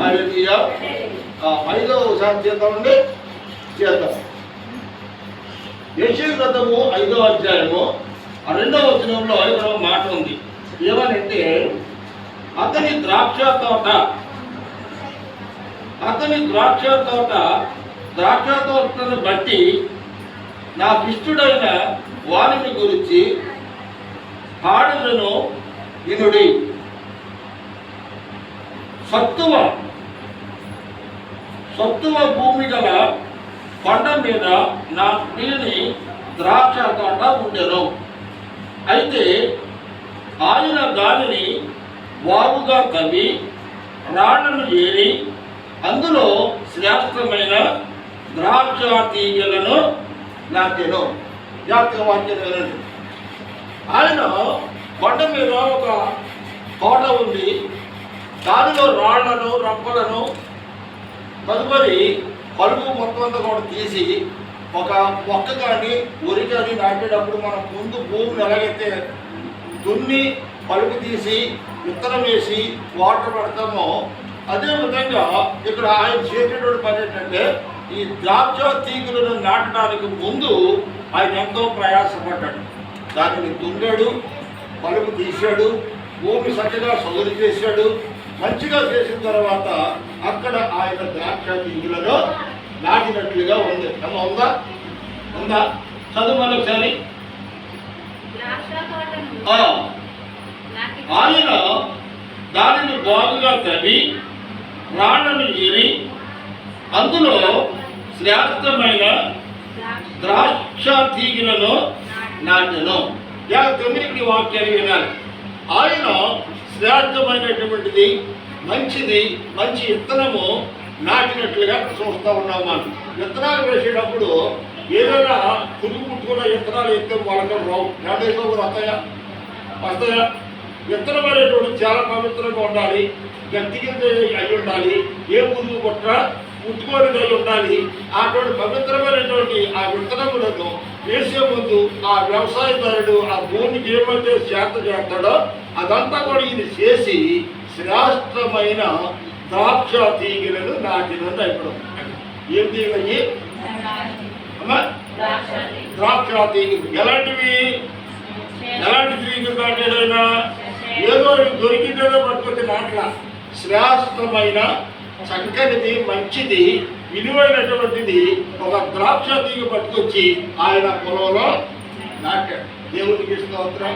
హల్లెలూయా. 5వ చేద్దామండి, చేద్దాం. యెషయా గ్రంథము 5వ అధ్యాయము 2వ వచనంలో ఇక్కడ మాట ఉంది. ఏమనంటే అతని ద్రాక్ష తోటను బట్టి నాకు ఇష్టడైన వారిని గురించి పాడులను వినుడి. సత్తువ భూమి గల కొండ మీద నా ప్రియుని ద్రాక్ష తోట ఉండెను. అయితే ఆయన గాలిని వాగుగా తవ్వి రాళ్లను ఏరి అందులో శ్రేష్టమైన ద్రాక్ష తీగలను నాటెను. జాగ్రత్తగా వాక్యం వినండి. ఆయన కొండ మీద ఒక తోట ఉంది. దానిలో రాళ్లను రప్పలను తదుపరి కలుపు మొత్తం అంతా కూడా తీసి ఒక మొక్క కానీ వరి కానీ నాటేటప్పుడు మనం ముందు భూమిని ఎలాగైతే దున్ని కలుపు తీసి విత్తనం వేసి వాటర్ పెడతామో అదేవిధంగా ఇక్కడ ఆయన చేసేటువంటి పని ఏంటంటే ఈ ద్రాక్ష తీగలను నాటడానికి ముందు ఆయన ఎంతో ప్రయాసపడ్డాడు. దానిని దున్నాడు, కలుపు తీశాడు, భూమి చక్కగా సదురు చేశాడు. మంచిగా చేసిన తర్వాత అక్కడ ఆయన ద్రాక్ష తీగలను నాటినట్లుగా ఉంది. ఉందా ఉందా చదువు మళ్ళీ ఒకసారి. ఆయన దానిని బాగుగా తవ్వి రాళ్లను ఏరి అందులో శ్రేష్టమైన ద్రాక్ష తీగలను నాటెను. 9 వాక్యాలు వినాలి. ఆయన శ్రేష్టమైనటువంటిది మంచి విత్తనము నాటినట్లుగా చూస్తూ ఉన్నాం. మనం విత్తనాలు వేసేటప్పుడు ఏదైనా పురుగు పుట్టుకున్న విత్తనాలు ఎత్తే మొలకలు రావు. ఏడేసుకోరు వస్తాయా? విత్తనం అనేటువంటి చాలా పవిత్రంగా ఉండాలి, గట్టిగా అయి ఉండాలి, ఏ పురుగు పుట్ట పుట్టుకోనిది అయి ఉండాలి. అటువంటి పవిత్రమైనటువంటి ఆ విత్తనములను వేసే ముందు ఆ వ్యవసాయదారుడు ఆ భూమికి ఏమైతే చేత చేస్తాడో అదంతా కూడా ఇది చేసి శ్రేష్టమైన ద్రాక్ష తీగలను నాటినది. ఇప్పుడు ఏం తీగయి? ద్రాక్ష తీగలు. ఎలాంటి తీగలు నాటేదైనా ఏదో దొరికిందేదో పట్టుకొచ్చి నాట్ల శ్రేష్టమైన చక్కనిది, మంచిది, విలువైనటువంటిది ఒక ద్రాక్ష తీగ పట్టుకొచ్చి ఆయన పొలంలో నాటాడు. దేవుడికి స్తోత్రం.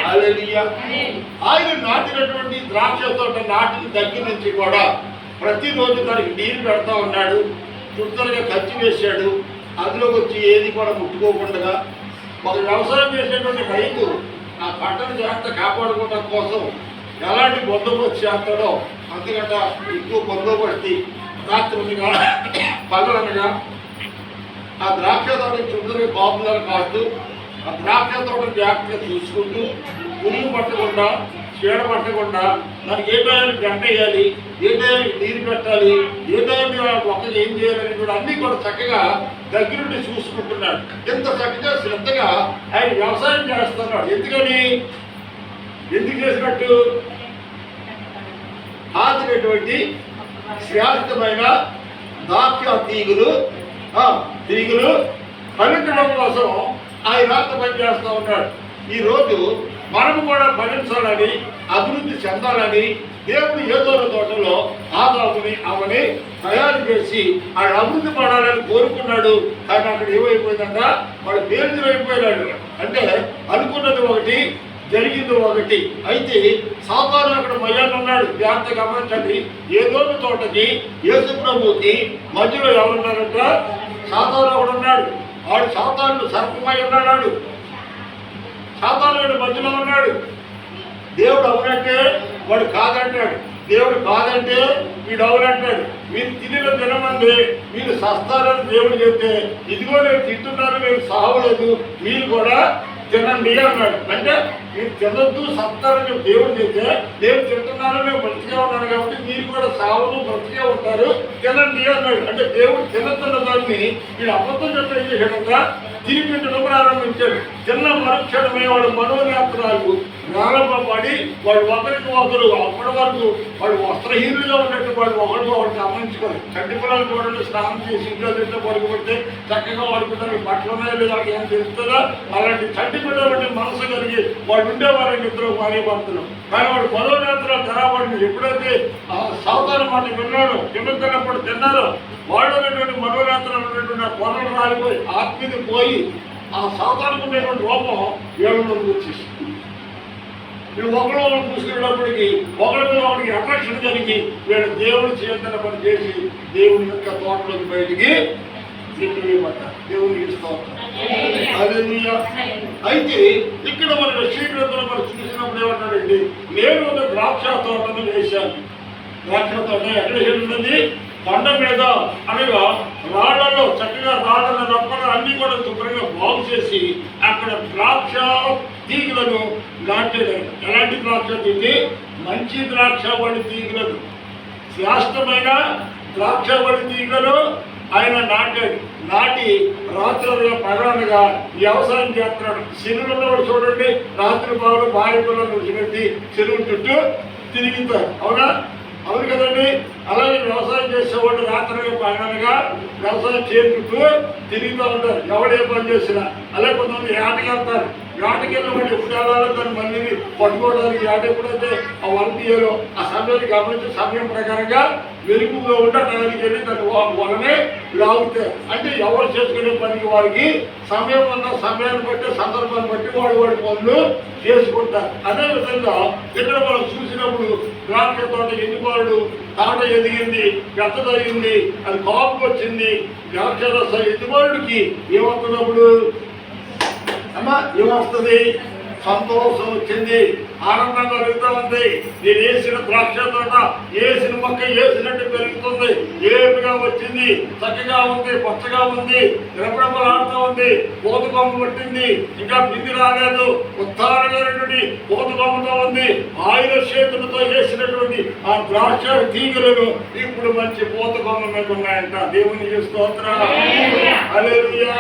హల్లెలూయా. ఆయన నాటినటువంటి ద్రాక్ష తోట నాటిన దగ్గర నుంచి కూడా ప్రతిరోజు దానికి నీరు పెడతా ఉన్నాడు. చుట్టూరుగా ఖర్చు వేశాడు. అందులోకి వచ్చి ఏది కూడా ముట్టుకోకుండా ఒక వ్యవసాయం చేసేటువంటి రైతు ఆ పంటను జాగ్రత్త కాపాడుకోవడం కోసం ఎలాంటి బందోబస్తు చేస్తాడో అంతకంటే ఎక్కువ బందోబస్తు రాత్రులుగా పగలనగా ఆ ద్రాక్ష తోట చుట్టూ బాబులను కాస్తూ ఆ ద్రాక్ష తోట జాగ్రత్తగా చూసుకుంటూ పురుగు పట్టకుండా చీడ పట్టకుండా దానికి ఏ టైంకి గంట వేయాలి, ఏ టైంకి నీరు పెట్టాలి, ఏ టైంకి మొక్కలు ఏం చేయాలని కూడా అన్నీ కూడా చక్కగా దగ్గరుండి చూసుకుంటున్నాడు. ఎంత చక్కగా శ్రద్ధగా ఆయన వ్యవసాయం చేస్తున్నాడు. ఎందుకు చేసినట్టు? ఆదినటువంటి శ్రేష్టమైన ద్రాక్ష తీగలు ఫలించడం కోసం ఆయన రాత్రి పనిచేస్తూ ఉన్నాడు. ఈరోజు మనము కూడా ఫలించాలని, అభివృద్ధి చెందాలని దేవుడు ఏదో తోటలో ఆదాముని ఆమెని తయారు చేసి ఆయన అభివృద్ధి పడాలని కోరుకున్నాడు. కానీ అక్కడ ఏమైపోయిందంట, వాడు పేరుదైపోయినాడు. అంటే అనుకున్నది ఒకటి, జరిగింది ఒకటి. అయితే సాతాను అక్కడ మయ్యాన్ని ఉన్నాడు. జాగ్రత్త గమనించండి. ఏదో తోటకి యేసు ప్రభువుకి మధ్యలో ఎవరున్నారంట? సాతాను ఒకడు ఉన్నాడు. వాడు సాతాను సర్పమై ఉన్నాడు. సాతాను మధ్యలో ఉన్నాడు. దేవుడు అవునంటే వాడు కాదంటాడు, దేవుడు కాదంటే వీడు అవునంటాడు. మీరు తినిన తినమంది మీరు సస్తారని దేవుడు చెప్తే, ఇదిగో నేను తింటున్నాను, నేను సావలేదు, మీరు కూడా తినండి అన్నాడు. అంటే మీరు తినొద్దు సత్తారని దేవుడు చెప్తే, నేను తింటున్నాను, నేను మంచిగా ఉన్నాను కాబట్టి మీరు కూడా సావను మంచిగా ఉంటారు, తినండి అన్నాడు. అంటే దేవుడు తినతున్న దాన్ని వీడు అబద్ధం చెప్పి ఏం చేశాడంగా తినిపించడం ప్రారంభించాడు. తిన్న మరుక్షణమే వాడు మనోనేత్రాలు నేలపడి వాళ్ళు ఒకరికి ఒకరు అప్పటి వరకు వాళ్ళు వస్త్రహీనులుగా ఉన్నట్టు వాళ్ళు ఒకరికి ఒకరు గమనించుకోరు. చంటి పిల్లలు చూడండి, స్నానం చేసి ఇంట్లో తింటే పడుకోబడితే చక్కగా వాడుకుంటారు, బట్టలు ఉన్నాయో లేదా వాళ్ళకి ఏం తెలుస్తుందా? అలాంటి చంటి పిల్లలు మనసు కలిగి వాళ్ళు ఉండేవారు ఇద్దరు భార్య భర్తలు. కానీ వాడు మనోనేత్రాలు తెరవాడిని ఎప్పుడైతే సావధాన మాట విన్నారో, తిన్నప్పుడు తిన్నారో వాళ్ళు అనేటువంటి మనోనేత్రాలు ఉన్నటువంటి పొరలు రాలిపోయి ఆత్మీయ పోయి ఆ సావధానికి ఉండేటువంటి రూపం ఏడులోకి వచ్చేసి వీళ్ళు ఒకరు చూసుకునేటప్పటికి ఒకరికి అట్రాక్షన్ జరిగి వీళ్ళు దేవుని చేతన పని చేసి దేవుని యొక్క తోటలోకి బయటికి తీసుకువేయబడ్డారు. దేవునికి స్తోత్రం. హల్లెలూయా. అయితే ఇక్కడ మన శ్రీగ్రంథంలో మనం చూసినప్పుడు ఏమంటారండి, నేను ఒక ద్రాక్ష తోటను వేశాను. ద్రాక్ష తోట ఎక్కడ ఉన్నది? కొండ మీద అనగా రాళ్లలో చక్కగా రాళ్ళ రప్పలు అన్ని కూడా శుభ్రంగా బాగు చేసి అక్కడ ద్రాక్ష తీగలను నాటాడు. ఎలాంటి ద్రాక్ష తీగి? మంచి ద్రాక్ష వడి తీగలను, శ్రేష్టమైన ద్రాక్ష వడి తీగలను ఆయన నాటాడు. నాటి రాత్రులుగా పగలనగా వ్యవసాయం చేస్తున్నాడు. చెరువులు చూడండి, రాత్రి బాగులు భార్య పిల్లలు విడిచిపెట్టి చెరువు చుట్టూ తిరుగుతారు. అవునా? అవును కదండి. అలాగే వ్యవసాయం చేసేవాళ్ళు రాత్రిగా పగలనగా వ్యవసాయం చేరుకుంటూ తిరుగుతూ ఉంటారు, ఎవడు ఏ పని చేసినా. అలాగే కొంతమంది ఏటకి వెళ్తారు. ఏటకి వెళ్ళినప్పుడు ఎప్పుడు వెళ్ళాలో దాన్ని మళ్ళీ పట్టుకోవడానికి ఏట ఎప్పుడైతే ఆ వరదీయలో ఆ సమయాన్ని గమనించే సమయం ప్రకారంగా వెలుగుగా ఉండటానికి వెళ్ళి దాన్ని వలనే లాగుతారు. అంటే ఎవరు చేసుకునే పనికి వారికి సమయం ఉన్న సమయాన్ని బట్టి సందర్భాన్ని బట్టి వాడి పనులు చేసుకుంటారు. అదేవిధంగా ఇక్కడ మనం చూసినప్పుడు ద్రాక్ష తోట ఎన్నిపాడు తాట ఎదిగింది, పెద్దదయ్యింది, అది కాపు వచ్చింది. ద్రాక్ష రస ఎన్నిపాడుకి ఏమవుతున్నప్పుడు అమ్మా ఏమొస్తుంది? సంతోషం వచ్చింది, ఆనందంగా కలుగుతూ ఉంది. నేను వేసిన ద్రాక్ష తోట వేసిన మొక్క వేసినట్టు పెరుగుతుంది, ఏపుగా వచ్చింది, చక్కగా ఉంది, పచ్చగా ఉంది, రెపరెపలాడుతూ ఉంది, కోత కొమ్మ పట్టింది, ఇంకా పిండి రాలేదు, ఉత్తానమైనటువంటి కోత కొమ్మతో ఉంది. ఆయుధ చేతులతో వేసినటువంటి ఆ ద్రాక్ష తీగలను ఇప్పుడు మంచి కోత కొమ్మ మీద ఉన్నాయంట. దేవునికి స్తోత్రం. హల్లెలూయా.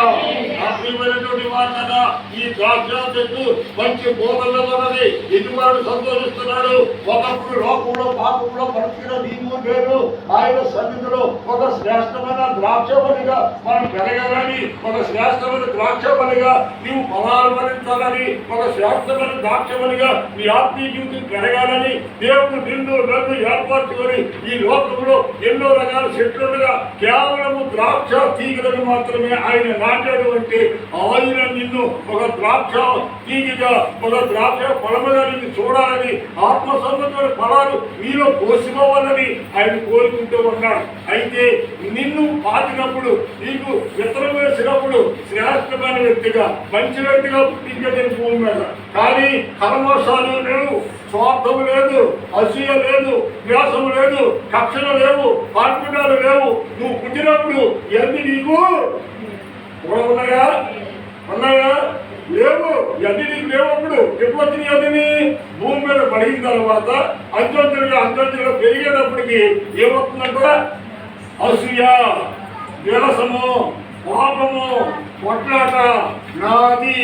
ప్రియమైనటువంటి వారు కదా, ఈ ద్రాక్ష చెట్టు మంచి బోధల్లో ఉన్నది. ఎదువాడు సంతోషిస్తున్నాడు. ఒకప్పుడు లోకంలో పాపంలో పరిస్థితిలో నీవు లేదు, ఆయన సన్నిధిలో ఒక శ్రేష్టమైన ద్రాక్షబలిగా మనం పెరగాలని, ఒక శ్రేష్టమైన ద్రాక్షబలిగా నీవు ఫలాలు భరించాలని, ఒక శ్రేష్టమైన ద్రాక్షబలిగా నీ ఆత్మీయ జీవితం పెరగాలని దేవుడు నిన్ను నన్ను ఏర్పరచుకొని ఈ లోకంలో ఎన్నో రకాల చెట్లుగా కేవలము ద్రాక్ష తీగలను మాత్రమే ఆయన నాటాడు. అంటే ఆయన నిన్ను ఒక ద్రాక్ష తీగగా, ఒక ద్రాక్ష ఫలముగా నిన్ను చూడాలని, ఆత్మ సంబంధమైన ఫలాలు నీలో పోసుకోవాలని ఆయన కోరుకుంటూ ఉన్నాడు. అయితే నిన్ను పాతినప్పుడు, నీకు విత్తనం వేసినప్పుడు శ్రేష్టమైన వ్యక్తిగా, మంచి వ్యక్తిగా పుట్టించే భూమి మీద. కానీ కల్మషాలు లేవు, స్వార్థము లేదు, అసూయ లేదు, వ్యాసము లేదు, కక్షలు లేవు, పాల్గొనాలు లేవు. నువ్వు పుట్టినప్పుడు ఎన్ని నీకు కూడా ఉన్నాయా? లేవు. ఎన్ని నీకు లేవప్పుడు ఎప్పుడు వచ్చినాయి? అదిని భూమి మీద పడిన తర్వాత అంచెలుగా పెరిగేటప్పటికి ఏమవుతుందంటే అసూయ, విరసము, పాపము, కొట్లాట, నాది,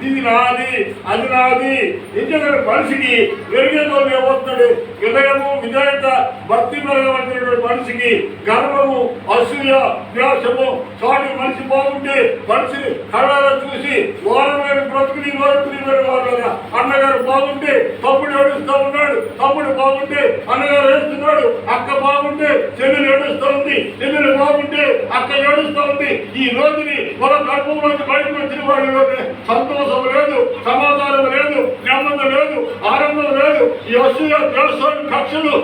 ఇది నాది, అది నాది. ఎందుకంటే మనిషికి పెరిగేదో ఏమవుతున్నాడు? వినయము, విధేయత, భక్తి మెరగబడినటువంటి మనిషికి గర్వము, అసూయ, ద్వేషము. చాటి మనిషి బాగుంటే మనిషిని కళ్ళలో చూసి ఓరమైన బ్రతుకుని వారు అన్నగారు బాగుంటే తమ్ముడు ఏడుస్తూ ఉన్నాడు, తమ్ముడు బాగుంటే అన్నగారు ఏడుస్తున్నాడు, అక్క బాగుంటే చెల్లెలు ఏడుస్తూ ఉంది, చెల్లెలు బాగుంటే అక్క ఏడుస్తూ ఉంది. ఈ రోజుని మన గర్భంలోకి బయటకు వచ్చిన వాళ్ళలోనే సంతోషం లేదు, సమాధానం లేదు, నెమ్మది లేదు, ఆనందం లేదు. ఈ అసూయ, ద్వేషాలు, కక్షలు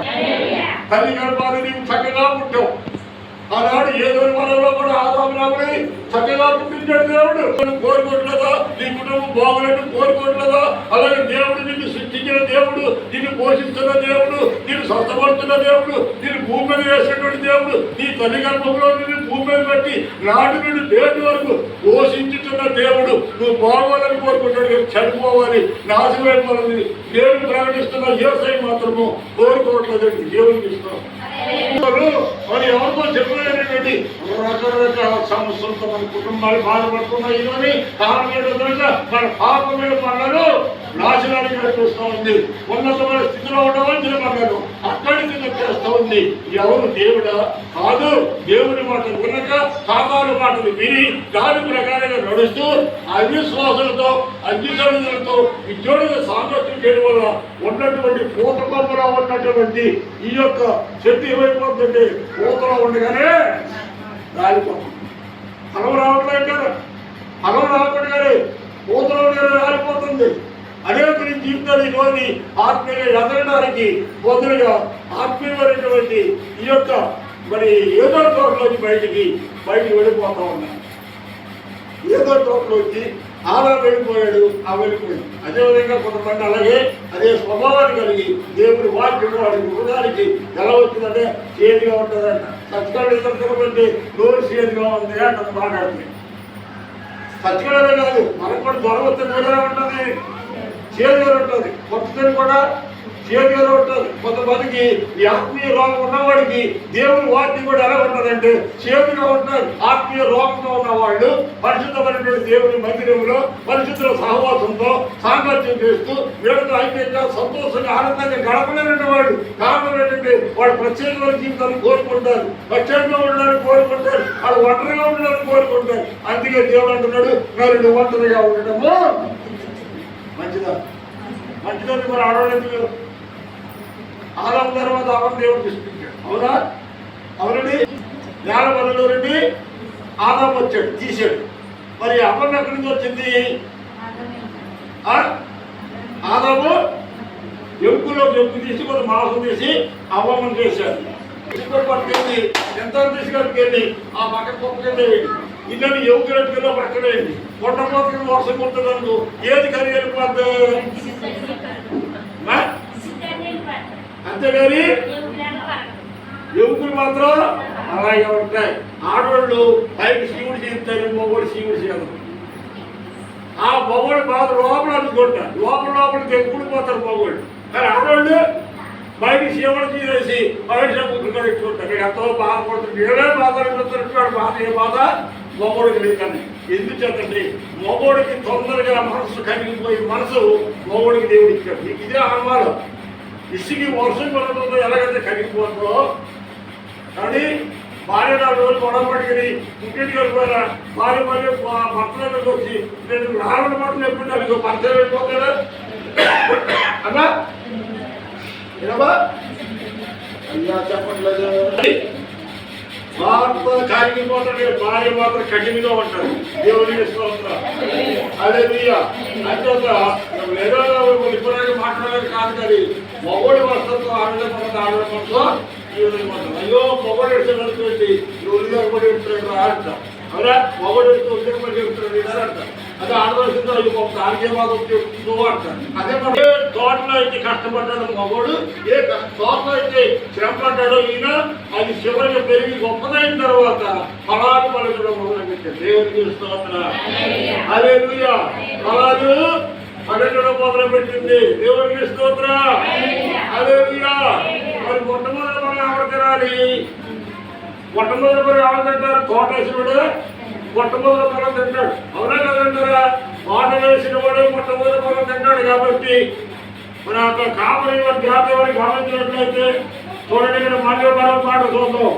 తల్లి గర్భాన్ని నీవు చక్కగా పుట్టావు. ఆనాడు ఏదో వరంలో కూడా ఆదాముని చక్కగా పుట్టించాడు దేవుడు. కోరుకోవట్లేదా? నీ కుటుంబం బాగులేదు కోరుకోవట్లేదా? అలాగే దేవుడు నిన్ను సృష్టించిన దేవుడు, నిన్ను పోషిస్తున్న దేవుడు, నిన్ను స్వస్థపడుతున్న దేవుడు, నిన్ను భూమి మీద వేసినటువంటి దేవుడు, నీ తల్లి గర్భంలో నిన్ను భూమి మీద బట్టి నాటి నుండి దేని వరకు పోషించుతున్న దేవుడు. నువ్వు బాగోవాలని కోరుకుంటాడు, చనిపోవాలి, నాశమైపోవాలి. దేవుడు ప్రకటిస్తున్న యేసయ్య మాత్రము కోరుకోవట్లేదండి. దేవుడికి ఇష్టం మరి ఎవరితో చెప్పలేనటువంటి రకరకాల సమస్యలతో మన కుటుంబాలు బాధపడుతున్నాయి. కారణం ఏంటంటే మన పాపమైన పనులను నాశనానికి నడిపిస్తూ ఉంది. ఉన్నతమైన స్థితిలో ఉండవలసిన మనను అక్కడి నుంచి చేస్తూ ఉంది. ఎవరు దేవుడా? కాదు. దేవుని మాటలు వినక సామాను మాటలు విని దాని ప్రకారంగా నడుస్తూ అవిశ్వాసులతో అగ్నిజనులతో విద్యోడుల సామర్థ్యం చేయడం వల్ల ఉన్నటువంటి పూత కొమ్మలో ఉన్నటువంటి ఈ యొక్క చెట్టు ఏమైపోతుందంటే పూతలో ఉండగానే రాలిపోతుంది. ఫలం రావట్లేదు కదా, ఫలం రావట్లేదు, పూతలో రాలిపోతుంది. అనేకుని జీవితాలు ఈరోజు ఆత్మీయ ఎదగడానికి బదులుగా ఆత్మీయమైనటువంటి ఈ యొక్క మరి ఏదో తోటలోకి బయటికి వెళ్ళిపోతా ఉన్నారు. ఏదో తోటలోకి ఆదా వెళ్ళిపోయాడు, ఆ వెళ్ళిపోయింది. అదేవిధంగా కొంతమంది అలాగే అదే స్వభావాన్ని కలిగి దేవుడి వాక్యం వాడికి హృదయానికి ఎలా వచ్చిందంటే చేతిగా ఉంటుందంట. సత్కారంటే నోరు చేతిగా ఉంది అంట మాట్లాడుతుంది. సత్కారమే కాదు, మనకు కూడా జ్వరం వస్తే నోరుగా ఉంటుంది, చేతిగా ఉంటుంది. కొత్తది కూడా చేతిగా ఉంటుంది. కొంతమందికి ఈ ఆత్మీయ రోగం ఉన్నవాడికి దేవుని వాక్యం కూడా ఎలా ఉంటుందంటే చేతిగా ఉంటుంది. ఆత్మీయ రోగంతో ఉన్నవాళ్ళు పరిశుద్ధమైనటువంటి దేవుని మందిరంలో పరిశుద్ధుల సహవాసంతో సాంగత్యం చేస్తూ వీళ్ళతో ఐక్యంగా సంతోషంగా ఆనందంగా గడపలేనటువంటి వాళ్ళు కారణం ఏంటంటే వాడు ప్రత్యేకమైన జీవితాన్ని కోరుకుంటారు, ప్రత్యేకంగా ఉండడానికి కోరుకుంటారు, వాళ్ళు ఒంటరిగా ఉండడానికి కోరుకుంటారు. అందుకే దేవుడు అంటున్నాడు, మరి నువ్వు ఒంటరిగా ఉండటము మంచిదా? మంచిదని మరి ఆడవాళ్ళకి ఆదాము తర్వాత ఆదాము దేవుడు సృష్టించాడు. అవునా? అవునండి. నేల బదులు నుండి ఆదాము వచ్చాడు, తీసాడు. మరి అవ్వం ఎక్కడి నుంచి వచ్చింది? ఆదాము ఎముకలో ఎముక తీసి కొంత మాంసం తీసి అవ్వమని చేశాడు. పట్టుకెళ్ళి ఎంత తీసుకెళ్ళి ఆ పక్క కుక్కకెళ్ళి ఇళ్ళని ఎముకలో పక్కనేయండి. కొండపోతుకి వర్షం కొట్టదండు ఏది కలిగిపోద్ది అంతేగాని ఎముకలు మాత్రం అలాగే ఉంటాయి. ఆడవాళ్ళు పైకి శివుడు చేస్తారు, మగవాడు శివుడు చేయదు. ఆ మగవాడు బాధ లోపల అనుకుంటారు, లోపలికి ఎప్పుడిపోతారు మగవాళ్ళు. కానీ ఆడవాళ్ళు బయటికి శివుడు చేసి బయట ముట్టుకొని ఇచ్చుకుంటారు. ఎంతో బాధపడుతుంది. ఏడే బాధపడుతున్నట్టు బాధ ఏ బాధ మగోడికి లేదండి. ఎందుచేతండి మగోడికి తొందరగా మనసు కరిగిపోయి మనసు మగోడికి దేవుడు ఇచ్చాడు. ఇదే అనుమానం. ఇసుకి వర్షం పడుతుందో ఎలాగైతే కరిగిపోతుందో కానీ భార్య 4 రోజులు గొడవ పట్టుకుని ఇంటికి వెళ్ళిపోయినా భార్య మళ్ళీ భర్తలోకి వచ్చి నేను రావణ మాటలు ఎప్పుడు దానికి భర్త వెళ్ళిపోతాడా అన్నా ఏమా అయ్యా చెప్పట్లేదు. భర్త కాగిపోతాడు, భార్య మాత్రం కఠినంగా ఉంటాడు. దేవుడికి స్తోత్రం. అదే అంటే ఏదో ఇప్పుడు మాట్లాడేది కాదు. కానీ మొగోడి వస్తతో ఆడడంతో ఈ విధంగా అయ్యో మొగోడు ఎడుతున్నటువంటి ఉద్యోగం కూడా ఎడుతున్నాడు ఆడట. అవునా? మొగోడు ఎడుతూ ఉద్యోగం కూడా చెప్తున్నాడు ఇదారంట. అదే ఆడవలసిందో అయ్యో ఆరోగ్య బాధ చెప్తుందో అంటారు. అదే మన తోటలో అయితే కష్టపడ్డాడు మగోడు, ఏ తోటలో అయితే శ్రమ పడ్డాడో ఈయన అది చివరికి పెరిగి గొప్పదైన తర్వాత ఫలాలు పలకడం మొదలుపెట్టాడు. దేవుడికి స్తోత్రం. హల్లెలూయా. ఫలాలు పలకడం మొదలుపెట్టింది. దేవుడికి స్తోత్రం. హల్లెలూయా. మరి మొట్టమొదటి మనం ఎవరు తినాలి? మొట్టమొదటి మరి ఎవరు తింటారు? తోటేశ్వరుడు మొట్టమొదటి పొలం తింటాడు. అవునా కదంటారా? తోట వేసిన వాడు మొట్టమొదటి పొలం తింటాడు. కాబట్టి మన కాపరి జాతి వారికి గమనించినట్లయితే చూడండి, ఇక్కడ మళ్ళీ మరో మాట చూద్దాం.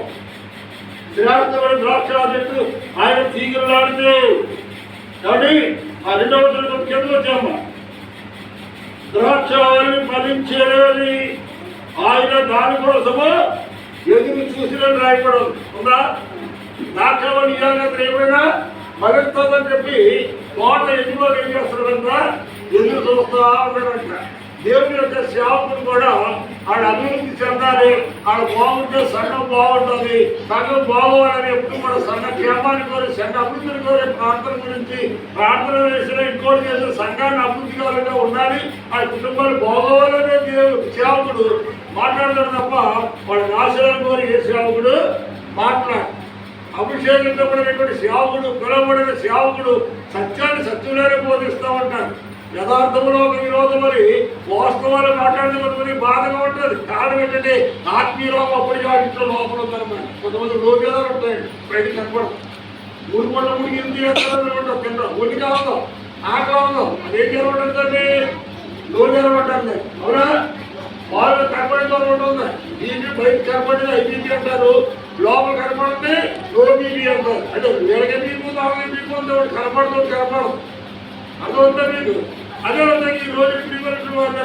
శ్రీరామ ద్రాక్ష చెట్టు ఆయన తీగలాడితే కాబట్టి ఆ 2వ వచనం కింద వచ్చాము. ద్రాక్ష ఫలించేది ఆయన దానికోసము ఎదురు చూసిన రాయపడం ఉందా? ద్రాక్షవని ఏమైనా ఫలిస్తుందని చెప్పి తోట ఎదుగులో ఏం చేస్తాడంట? ఎదురు చూస్తా ఉన్నాడంట. దేవుని యొక్క సేవకులు కూడా ఆడ అభివృద్ధి చెందాలి, ఆడ బాగుంటే సంఘం బాగుంటుంది, సంఘం బాగోవాలని ఎప్పుడు కూడా సంఘ క్షేమాన్ని కోరి, సంఘ అభివృద్ధిని కోరే ప్రార్థన గురించి ప్రార్థన చేసిన ఇంకోటి చేసిన సంఘాన్ని అభివృద్ధి కావాలంటే ఉండాలి, ఆ కుటుంబాలు బాగోవాలనే సేవకుడు మాట్లాడతాడు తప్ప వాడి నాశనాన్ని కోరి ఏ సేవకుడు మాట్లాడు. అభిషేకించబడినటువంటి సేవకుడు, పిలవబడిన సేవకుడు సత్యాన్ని సత్యంలోనే బోధిస్తూ ఉంటాడు. యథార్థంలో ఒక విరోధం మరి వాస్తవాలు మాట్లాడేది బాధగా ఉంటుంది. కారణం ఏంటంటే ఆత్మీయ లోపం అప్పటికి వాటిలో లోపల ఉందన్నమాట. కొంతమంది లోకేదాలు ఉంటాయండి, బయటికి కనపడదు. ఊరి పంట ముడికి ఎందుకు చేస్తారని ఉంటాం, తింటాం, ఒంటి కావద్దాం, ఆకలి అవుదాం. అదేం జరుగుతుందండి? లోన్ అనమాట అవునా? వాళ్ళు కనపడిన ఉంటుంది, బీపీ బయట కనపడిన ఐబీపీ అంటారు, లోపల కనపడితే లో బీపీ అంటారు. అంటే వీళ్ళకి బీపీ ఉంది, వాళ్ళకి బీపీ ఉంది, కనపడుతుంది అర్థమవుతా మీకు? అదేవిధంగా ఈ రోజు ప్రియమైనటువంటి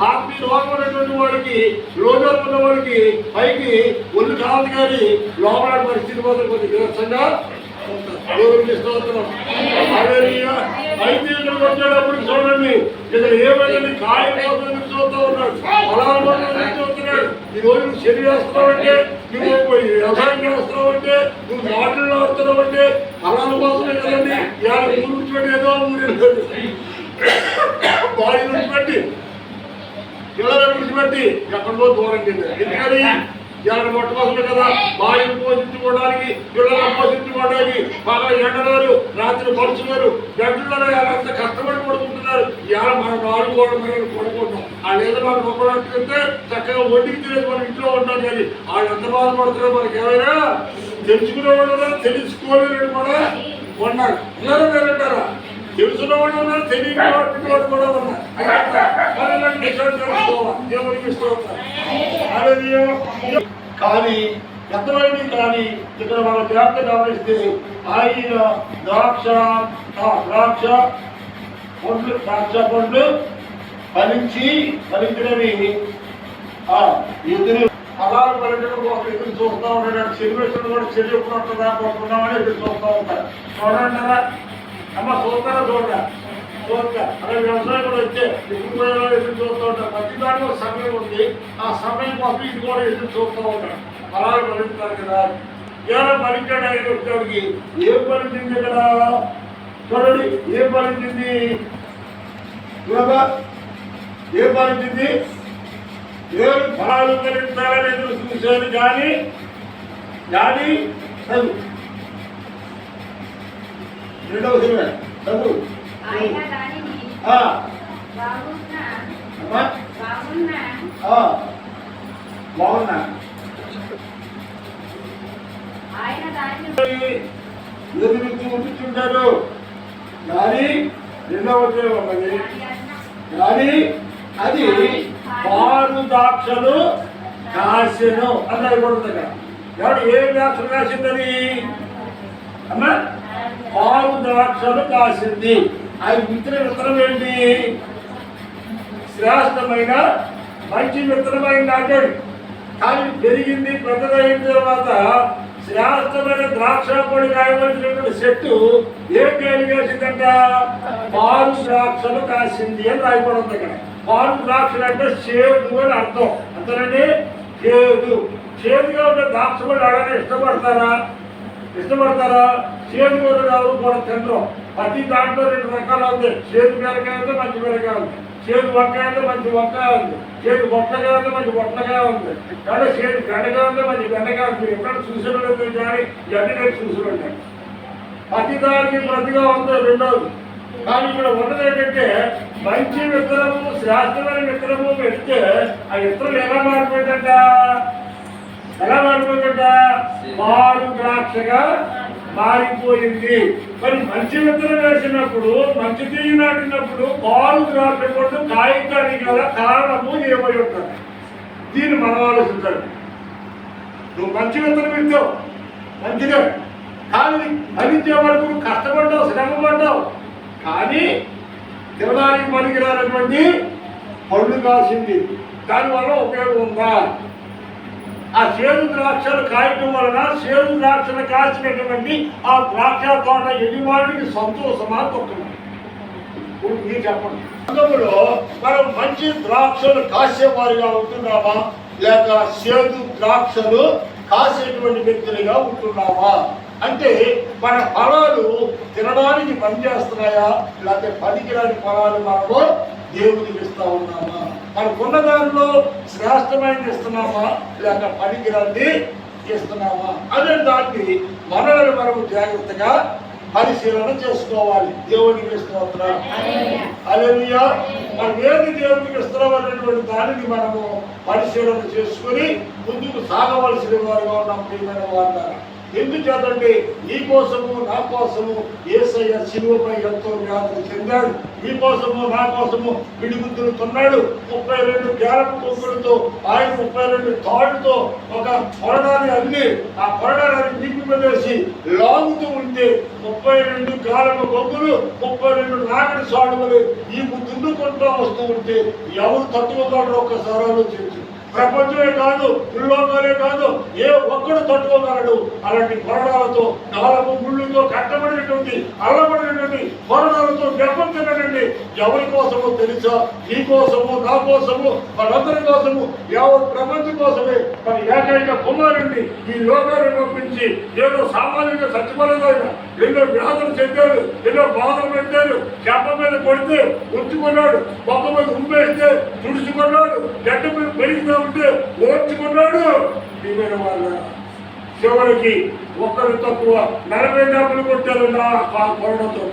ఆత్మీయ రోగం ఉన్నటువంటి వాడికి, రోజు ఉన్న వాడికి పైకి ఒళ్ళు కాదు కానీ లోపల పరిస్థితి మాత్రం కొద్దిగా విరసంగా అయితే ఇక్కడికి వచ్చేటప్పుడు చూడండి, ఇక్కడ ఏమైనా కాయపోతుంది చూస్తూ ఉన్నాడు, పొలాల పోతుంది చూస్తున్నాడు. ఈ రోజు నువ్వు చెరి వేస్తున్నావంటే, నువ్వు వ్యవసాయం చేస్తున్నావంటే, నువ్వు మాటలు ఆడుతున్నావంటే పొలాల కోసమే కదండి. ఇవాళ ఊరు విడిచిపెట్టి ఏదో ఊరు బాడీ విడిచిపెట్టి పిల్లలను విడిచిపెట్టి ఎక్కడో దూరం కింద. ఎందుకని ఇవాళ మొట్టమొదటి కదా, బాడీని పోషించుకోవడానికి, పిల్లలను పోషించుకోవడానికి బాగా ఎండలేరు, రాత్రి పరుచున్నారు, గంటలలో ఎంత కష్టపడి పడుకుంటున్నారు. ఇవాళ మనం ఆడుకోవడం పడుకుంటాం. వాళ్ళు ఏదో మనం గొప్ప చక్కగా ఒడ్డుకి తినేది మనం ఇంట్లో ఉంటాం. కానీ వాళ్ళు ఎంత బాధపడుతున్నారో మనకి ఏమైనా తెలుసుకునేవాళ్ళు తెలుసుకోలేరు కూడా ఉన్నారు. లేరంటారా? తెలుసున్న వాళ్ళు ఉన్నారు, తెలియని వాడు కూడా ఉన్నారు. కానీ ఎంతమంది కానీ ఇక్కడ మన జాగ్రత్త గమనిస్తే ఆయన ద్రాక్ష పండ్లు ఫలించినవి ఎదురు పదాలు పలికడం కోసం ఎదురు చూస్తూ ఉంటాడు. చెరువేశ్వరుడు కూడా చెరువుకున్నట్టుగా పడుతున్నామని ఎదురు చూస్తూ ఉంటారు. చూడంటారా అమ్మ, చూస్తారా? చూడరా అలా వ్యవసాయం కూడా వచ్చే ఎప్పుడు ఎదురు చూస్తూ ఉంటారు. ప్రతి దాంట్లో సమయం ఉంది, ఆ సమయం కోసం ఇది కూడా ఎదురు చూస్తూ ఉంటారు. ఫలాలు ఫలిస్తారు కదా. ఏమైనా ఫలించాడు ఆయన వచ్చేవాడికి ఏం ఫలించింది ఇక్కడ చూడండి, ఏం ఫలించింది? ఏం ఫలించింది? ఏమి ఫలాలు ఫలించాలని ఎదురు చూశాను కానీ చదువు రెండవ సినిమా చదువు బాగున్నా ఎదురు చూపించుంటారు కానీ రెండవ ఉన్నది కానీ అది పాలు ద్రాక్షలు కాసెను అన్నది కూడా ఉంది కదా. ఎవరు ఏ ద్రాక్షలు కాసిందని అమ్మా? పాలు ద్రాక్షలు కాసింది. అది విత్తనం ఏంటి? శ్రేష్టమైన మంచి విత్తనమైన నాటాడు. కానీ పెరిగింది, పెద్దదైన తర్వాత శ్రేష్టమైన ద్రాక్ష పొడి కాయవలసినటువంటి చెట్టు ఏం కాయలు కాసిందంట? పాలు ద్రాక్షలు కాసింది అని రాయబడింది అక్కడ. పాలు ద్రాక్షలు అంటే చేదు అని అర్థం. అంతేనండి, చేదుగా ఉండే ద్రాక్ష పళ్ళు అలానే ఇష్టపడతారా? చేదు కూడా ఎవరు కూడా తినరు. ప్రతి దాంట్లో రెండు రకాలు ఉంది. చేదు మిరకాయ ఉంది, మంచి మిరకాయ ఉంది. చేదు వంకాయ ఉంది, మంచి వంకాయ ఉంది. చేదు బొట్టగా ఉంది, మంచి బొట్టగా ఉంది. కానీ చేదు బెండగా ఉంది, మంచి బెండగా ఉంది. ఎక్కడ చూసిన కానీ ఇవన్నీ నేను చూసి ఉంటాను. ప్రతి దానికి ప్రతిగా ఉంది రెండోది. కానీ ఇక్కడ ఉన్నది ఏంటంటే మంచి విత్తనము, శ్రేష్టమైన విత్తనము పెడితే ఆ విత్తనం ఎలా మారిపోయిందంట? పాలు ద్రాక్షగా మారిపోయింది. మరి మంచి విత్తనం వేసినప్పుడు, మంచి తీగి నాటినప్పుడు పాలు ద్రాక్ష కొట్టు కాయటానికి గల కారణము ఏమై ఉంటుంది? దీన్ని మనం ఆలోచించాలి. నువ్వు మంచి విత్తనం ఇస్తావు, మంచిదే. కానీ ఫలించే వరకు కష్టపడ్డావు, శ్రమ పడ్డావు. కానీ తినడానికి పనికిరానటువంటి పళ్ళు కాసింది. దానివల్ల ఉపయోగం ఉందా? ఆ చేదు ద్రాక్షలు కాయటం వలన చేదు ద్రాక్షలు కాసినటువంటి ఆ ద్రాక్ష తోట యజమానికి సంతోషమా దుఃఖమా? ఇప్పుడు మీరు చెప్పండి. అందులో మనం మంచి ద్రాక్షలు కాసేవారిగా ఉంటున్నామా, లేక చేదు ద్రాక్షలు కాసేటువంటి వ్యక్తులుగా ఉంటున్నామా? అంటే మన ఫలాలు తినడానికి పనిచేస్తున్నాయా, లేకపోతే పనికిరాని ఫలాలు మనము దేవుడికి ఇస్తా ఉన్నామా? మనకున్న దానిలో శ్రేష్టమైనది ఇస్తున్నామా, లేక పనికిరాన్ని ఇస్తున్నామా అనే దాన్ని మనల్ని మనము జాగ్రత్తగా పరిశీలన చేసుకోవాలి. దేవునికి ఇస్తున్నాం, హల్లెలూయా. మనం ఏది దేవునికి ఇస్తున్నాం అనేటువంటి దానిని మనము పరిశీలన చేసుకుని ముందుకు సాగవలసిన వారుగా ఉన్నాం. ప్రియమైన వారు, ఎందుచేతంటే నీ కోసము నా కోసము యేసయ్య శిలువపై ఎంతో వ్యాధులు చెందాడు. నీ కోసము నా కోసము పిడిగుద్దులు కొన్నాడు. 32 గ్యాలపు కొమ్ములతో ఆయన 32 తాడుతో ఒక కొరడాన్ని అల్లి ఆ కొరడాన్ని నీకు వేసి లాగుతూ ఉంటే 32 గాలపు కొమ్ములు 32 నాగడి సాడులు నీకు దున్నుకుంటూ వస్తూ ఉంటే ఎవరు తట్టుకోగలరు? ఒక్కసారి ఆలోచించు. ప్రపంచమే కాదు, ఉల్లోకాలే కాదు, ఏ ఒక్కడు తట్టుకోగలడు. అలాంటి కొరడాలతో కాలము ముళ్ళుతో కట్టబడినటువంటి అల్లబడినటువంటి కొరడాలతో దెబ్బతినండి. ఎవరి కోసమో తెలుసా? నీ కోసము, నా కోసము, మనందరి కోసము, యావత్ ప్రపంచం కోసమే మన ఏకైక కుమారుణ్ణి ఈ లోకాన్ని పంపించి ఏదో సామాన్యంగా చచ్చిపోలేదు. ఆయన ఎన్నో వ్యాధులు చెందాడు, ఎన్నో బాధలు పెట్టాడు. చెంప మీద కొడితే ఉంచుకున్నాడు, మొక్క మీద ఉమ్మేస్తే తుడుచుకున్నాడు, గడ్డ మీద పెరిగితే ఉంటే ఓర్చుకున్నాడు. దీవెన వాళ్ళ చివరికి ఒక్కరు తక్కువ 40 దెబ్బలు కొట్టారు నా కొరడంతో.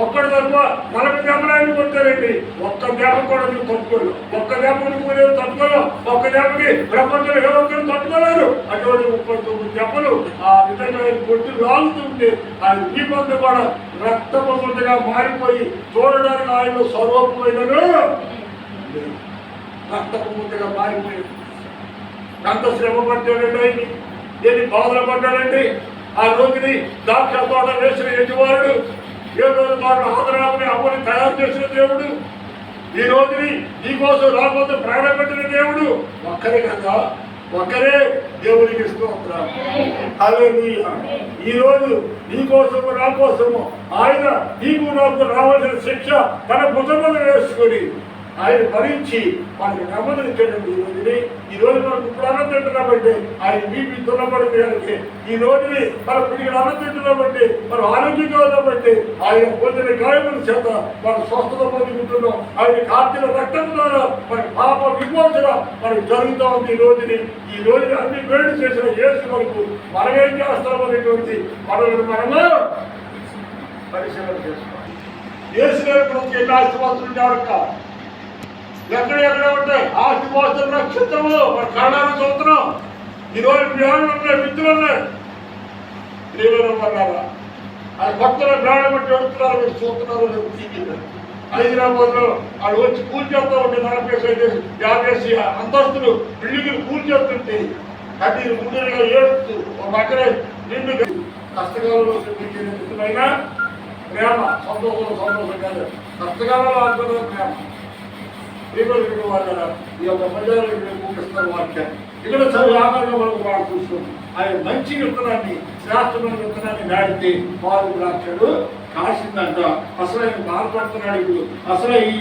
ఒక్కడు తక్కువ 40 దెబ్బలు ఆయన కొట్టారండి. ఒక్క దెబ్బ కూడా మీరు తట్టుకోరు. ఒక్క దెబ్బకి మీరు తట్టుకోలేం. ఒక్క దెబ్బకి ప్రపంచంలో ఏ ఒక్కరు తట్టుకోలేరు. అటువంటి 39 దెబ్బలు ఆ విధంగా ఆయన కొట్టి లాగుతుంటే ఆయన దీపంతో కూడా రక్తపంతగా మారిపోయి చూడడానికి ఆయన స్వరూపమైనను రక్తపంతగా మారిపోయింది. ఎంత శ్రమ పడ్డాడండి ఆయన, ఎన్ని బాధలు పడ్డాడండి. ఆ రోజుని ద్రాక్ష తోట వేసిన యజమానుడు, ఏదో తోట ఆదరాలని అమ్మని తయారు చేసిన దేవుడు, ఈ రోజుని నీకోసం రాకపోతే ప్రాణం పెట్టిన దేవుడు ఒక్కరే కదా, ఒక్కరే దేవునికి స్తోత్రం. హల్లెలూయా. ఈ రోజు నీ కోసము నా కోసము ఆయన నీకు నాకు రావాల్సిన శిక్ష తన భుజమున వేసుకొని ఆయన భరించి మనకి నెమ్మదించండి. ఈ రోజు మనకు ఇప్పుడు అన్నం తింటున్నామంటే ఆయన బీపీ తున్నబడింది కనుక, ఈ రోజుని మన పిడికి అన్నం తింటున్నామంటే మనం ఆరోగ్యంగా ఉన్నామంటే ఆయన పొందిన గాయముల చేత మనం స్వస్థత పొందుకుంటున్నాం. ఆయన కార్తీల రక్తం ద్వారా మన పాప విమోచన మనకు జరుగుతూ ఉంది. ఈ రోజుని అన్ని వేడి చేసిన యేసు వరకు మనమేం చేస్తాం అనేటువంటి మనము పరిశీలన చేసుకోవాలి. యేసు గారు ఎన్ని ఆస్తిపాస్తులు ఉండేవారు, ఎక్కడెక్కడ ఉంటాయి ఆస్తిపాస్తులు నక్షత్రములు మన కళ్ళాన్ని చూస్తున్నాం. ఈరోజు జ్ఞానం ఉన్నాయి, విద్యలు ఉన్నాయి. ప్రియమైన వాళ్ళారా, అది భక్తుల జ్ఞానం బట్టి అడుగుతున్నారు, మీరు చూస్తున్నారు లేదు టీవీలో. హైదరాబాద్లో వాళ్ళు వచ్చి కూల్ చేస్తూ ఉంటే 40-50 అంతస్తులు బిల్డింగ్లు కూల్ చేస్తుంటే అది ముందుగా ఏడుస్తూ ఒక పక్కనే నిండు కష్టకాలంలో మిత్రులైనా ప్రేమ సంతోషం కాదు, కష్టకాలంలో ఆడుతున్న ప్రేమ. వాళ్ళ ఈ యొక్క ప్రజలు చూపిస్తారు వాక్యాన్ని. ఇక్కడ చదువు ఆధారంగా మనకు వాళ్ళు చూస్తుంది. ఆయన మంచి విత్తనాన్ని, శ్రేష్టమైన విత్తనాన్ని నాటితే పాలు ద్రాక్షలు కాసిందంట. అసలు ఆయన బాధపడుతున్నాడు. ఇప్పుడు అసలు ఈ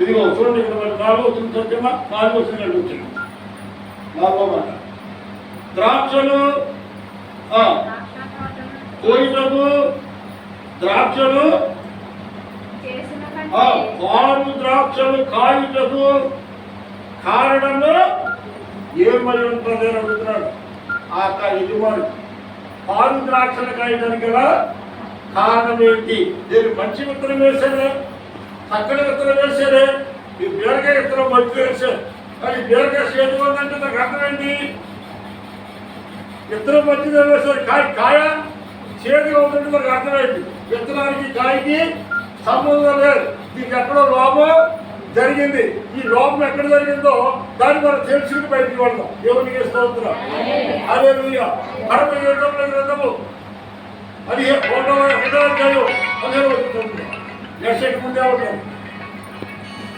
ఇదిగో చూడండి, ఇక్కడ మరి 4వ వచనం సత్యమా, 4వ వచనం వచ్చింది. 4వ మాట, ద్రాక్షలు కోయిటకు ద్రాక్షలు పాలు ద్రాక్షలు కాయుటకు కారణము ఏమని ఉంటుంది అని అడుగుతున్నాడు ఆ యజమానుడు. పాలు ద్రాక్షలు కాయడానికి గల కారణం ఏంటి? నేను మంచి విత్తనం వేశానే, చక్కటి విత్తనం వేశానే, ఈ బీరకాయ విత్తనం మంచి వేశాను, కానీ బీరకాయ చేతి ఉందంటే నాకు అర్థం ఏంటి? విత్తనం మంచిగా వేశారు, కాయ చేతిగా ఉందంటే నాకు అర్థమైంది. విత్తనానికి కాయకి సంబంధం లేదు. దీనికి ఎక్కడో లోపం జరిగింది. ఈ లోపం ఎక్కడ జరిగిందో దాన్ని మనం తెలుసుకుని బయటికి వెళ్దాం. ఎవరికి స్తోత్రం. హల్లెలూయా. 47వ గ్రంథము 15వ యెషయాకు ముందే ఉంటాం.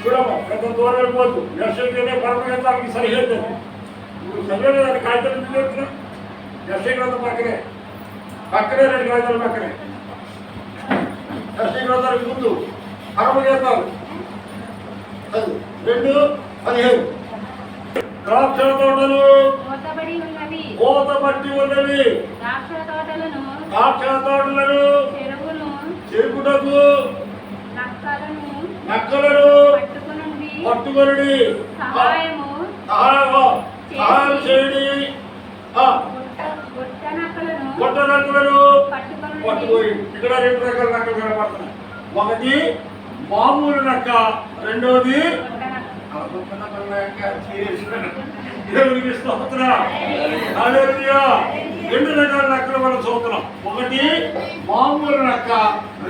చూడమ్మా, పెద్ద దూరం వెళ్ళిపోద్దు. యెషయాకునే పరమగీతానికి సరిహద్దు. ఇప్పుడు చదివేదాన్ని కాగితాలు ఎందుకు చెప్తున్నాం? యెషయా గ్రంథం పక్కనే 2 కాగితాలు పక్కనే. యెషయా గ్రంథానికి ముందు పరమగీతాలు 2:15. ద్రాక్ష తోటలు కోతబట్టి ఉన్నవి, ద్రాక్ష తోటలను చెరుకుటకు నక్కలను పట్టుకొని సహాయం చేయడి, గొడ్డ నక్కలను పట్టుకొని. ఇక్కడ 2 రకాల నక్కలు కనబడుతున్నాయి. ఒకటి మామూలు నక్క, రెండోది దేవునికి స్తోత్రం. హల్లెలూయా. రెండు రకాల నక్కలు మనం చూస్తున్నాం. ఒకటి మామూలు నక్క,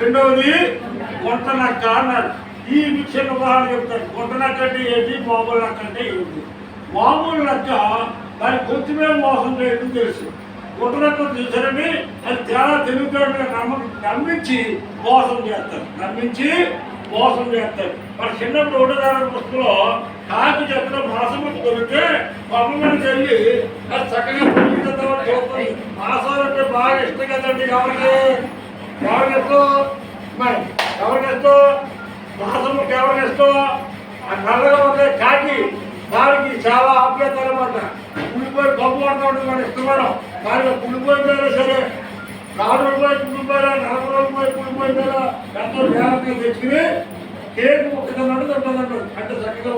రెండవది గుంట నక్క అన్నాడు. ఈ విషయం ఉదాహరణ చెప్తాడు. గుంట నక్క అంటే ఏంటి, మామూలు నక్క అంటే ఏంటి? మామూలు నక్క దాని కొంచెమే మోసం చేయడం తెలుసు. గుంట నక్క చూసారని అది చాలా తెలివితేటగా నమ్మించి మోసం చేస్తారు, మోసం చేస్తారు. మన చిన్నప్పుడు ఉండదాని పుస్తకంలో కాకి చెత్తలో మాసముకు దొరికితే అమ్మమ్మకి వెళ్ళి అది చక్కగా చూస్తుంది. మాసాలు అంటే బాగా ఇష్టం కదండి. ఎవరికి ఇష్టం మాసముకి ఎవరికి ఇష్టం? ఆ నల్లగా ఉండే కాకి దానికి చాలా ఆప్యాయత అనమాట. పులిపోయి గొప్ప పడుతూ ఉంటుంది మన ఇష్టమేడం. దానికి పులిపోయిందైనా సరే, 4 రూపాయలు పులిపోయినా, 40 రూపాయలు పులిపోయిందైనా ఎంతో జాగ్రత్తగా తెచ్చుకుని కేక్ ఒక్కదన్నాడు తింటుందంటాడు. అంటే చక్కగా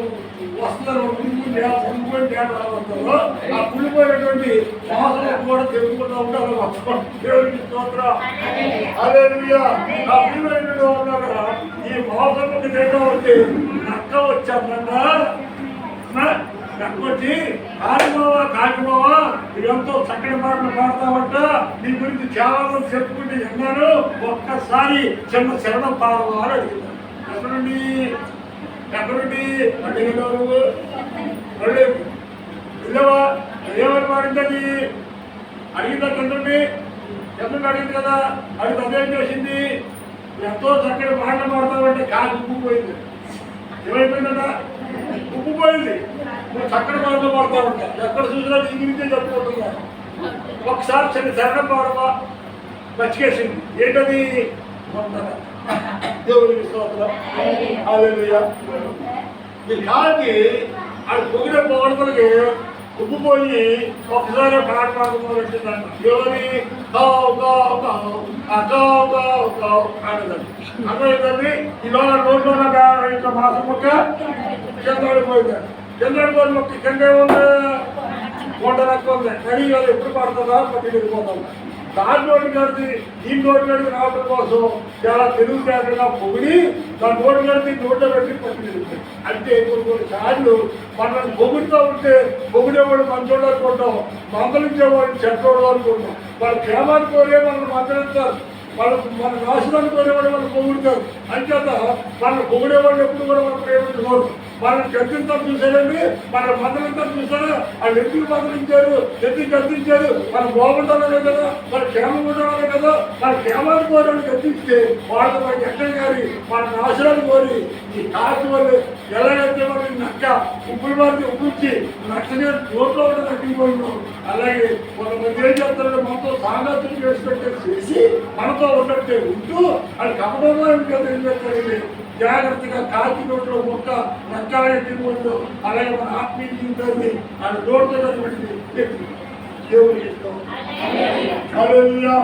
వస్తున్నారు పులిపోయిన డేట రాబోతుందో ఆ పులిపోయినటువంటి మోసం కూడా తెలుసుకుంటూ ఉంటారు. దేవుడికి స్తోత్రం. హల్లెలూయా. ఆ పులిపోయినటువంటి వాళ్ళు ఈ మోసంకి తేడా వచ్చి నక్క వచ్చామన్నా వచ్చి కాకిబావా ఇదంతా చక్కటి మాటలు పాడతామంట, నీ గురించి చాలా మంది చెప్పుకుంటే విన్నాను, ఒక్కసారి చిన్న శరణం పాడవా అని అడిగినాను. ఎక్కడుండి అడిగినా నువ్వు వెళ్ళవా? ఏమని పాడిందని అడిగిందా? తండ్రి అడిగింది కదా. అది అదేం చేసింది? ఎంతో చక్కటి మాటలు పాడతామంటే కాకి ఉప్పుపోయింది. ఏమైపోయిందట? ఉప్పుపోయింది. నువ్వు చక్కటి మాటలు పాడుతూ ఉంటా, ఎక్కడ చూసినా నీ గురించే చెప్పుకుంటున్నా. ఒకసారి చిన్న శరణం పాడవా? మర్చికేసింది. ఏంటది? దేవుడికి స్తోత్రం. హల్లెలూయా. ఈ కాకి అది పొగిడే పొగడతలకి ఉప్పుపోయి ఒకసారి పాట పాడుకోవాలంటుందంట. ఎవరి కావు కావు కావు కావు కావు కావు ఆడదండి. అర్థమైందండి. ఇవాళ రోడ్లో ఇంత మాసం మొక్క కింద పడిపోయిందండి. కింద పడిపోయిన మొక్క కింద ఏముంది? కొండ రక్తం ఉంది. కానీ వాళ్ళు ఎప్పుడు పడుతుందా పట్టి వెళ్ళిపోతాం. దాని నోటి కడితే ఈ నోటి కడికి రావడం కోసం చాలా తెలివితేటగా పొగిడి దాని నోటి కడితే నోట్లో పెట్టి పట్టి వెళ్తాయి. అంటే కొన్ని సార్లు మనల్ని పొగుడుతూ ఉంటే పొగిడేవాడు మంచోడు అనుకుంటాం, మందలించేవాడు చెడ్డోడు అనుకుంటాం. వాళ్ళు క్షేమాన్ని కోరే మనల్ని మందలిస్తారు, మన నాశనాన్ని కోరేవాడు వాళ్ళు పొగుడుతారు. అంచేత మనల్ని పొగిడేవాళ్ళు ఎప్పుడు కూడా మనం ప్రేమించుకోరు. మనల్ని గద్దింతా చూశారండి, మన మందలంతా చూసారా? వాళ్ళు ఎందుకు మందలించారు, ఎందుకు గద్దించారు? మనం బాగుండాలనే కదా, మన క్షేమం ఉండాలనే కదా. మన క్షేమాన్ని కోరి గద్దిస్తే వాళ్ళు మనకి ఎక్కడ గారి మన నాశనాన్ని కోరి ఈ కాకి వాళ్ళు ఎలాగైతే మనం నక్క ఉప్పుల వారికి ఉప్పించి నక్కనే నోట్లో కూడా తగ్గిపోయినాం. అలాగే కొంతమంది ఏం చేస్తారంటే మనతో సాంగత్యం చేసి మనతో ఉన్నట్టే ఉంటూ అది కపటంలో కదా ఏం చేస్తారండి. జాగ్రత్తగా కాకి నోట్లో మొక్క నక్కాలనే తిరుగుతుందో అలాగే మన ఆత్మీయ జీవితాన్ని అది నోటితో పెట్టింది దేవుడికి ఇష్టం. హల్లెలూయా.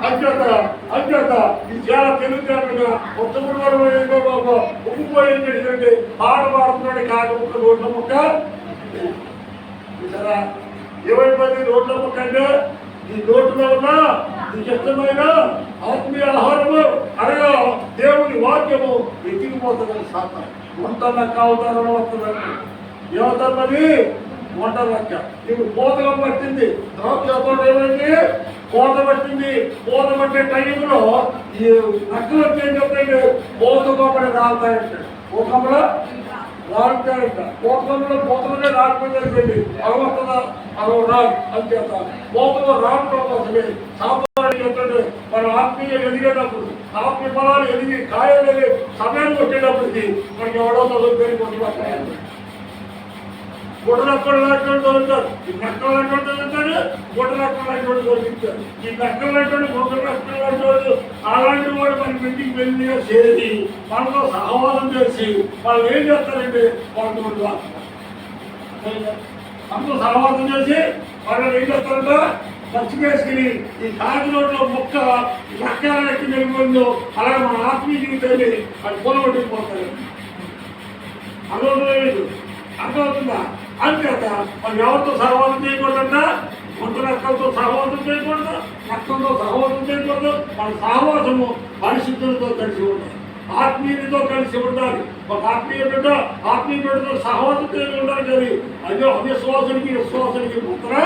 అంచేత ఇది చాలా తెలివితేటగా ఉత్తముడు వారు ఏంటో బాబా ఉప్పుపోయింది ఏంటంటే పాట పాడుతున్నాడు కాకి ముక్క నోట్ల మొక్క చూసారా? ఏమైపోయింది నోట్ల మొక్క అంటే ఈ నోట్లో ఉన్న నీకు ఇష్టమైన ఆత్మీయ ఆహారము అనగా దేవుని వాక్యము ఎత్తికిపోతుందని సాతాను. వంట లెక్క అవతారంలో వస్తుందండి. ఏమవుతున్నది? వంట లెక్క. నీకు పోతకం పట్టింది, ద్రాక్ష ఏమైంది? కోత పట్టింది. కోత పట్టే టైంలో ఈ నక్కలు వచ్చి ఏం చెప్తాయండి? పోతకోపడి రాలుతాయంటే పోకంలో రాలుతాయంట. పోతలోనే రాకపోయిందండి. అరవస్తుందా? అరవ రాదు. అంచేత పోతలో రావడం కోసమే సాంబారు చెప్తాడు. మన ఆత్మీయ ఎదిగేటప్పుడు ఆత్మీయ ఫలాలు ఎదిగి కాయలు సమయానికి వచ్చేటప్పటికి మనకి ఎవడో చదువుకొని కొట్టుకుంటారు. గుడ్డలక్కలు లాంటి దొరుకుతారు, ఈ నక్కలు లాంటి దొరుకుతారు, గుడ్డలక్కలు లాంటి దొరుకుతారు. ఈ నక్కలు లాంటి గుడ్డలక్కలు లాంటి అలాంటి వాడు మన ఇంటికి వెళ్ళి చేసి మనతో సహవాసం చేసి వాళ్ళు ఏం చేస్తారంటే వాళ్ళతో మనతో సహవాసం చేసి వాళ్ళు ఏం చేస్తారంటే పచ్చికేసుకుని ఈ కాకి రోడ్లో మొక్క నక్కలకి వెళ్ళిపోయిందో అలాగే మన ఆత్మీయ జీవితాన్ని అది పొలగొట్టుకుపోతారు. అర్థమవుతుందా? అంచేత మనం ఎవరితో సహవాసం చేయకూడదంట? గుంట నక్కలతో సహవాసం చేయకూడదు, నక్కలతో సహవాసం చేయకూడదు. మన సహవాసము పరిశుద్ధులతో కలిసి ఉండాలి, ఆత్మీయులతో కలిసి ఉండాలి. ఒక ఆత్మీయుడితో సహవాసం చేసి ఉండాలి. కానీ అదే అవిశ్వాసునికి విశ్వాసానికి మాత్రం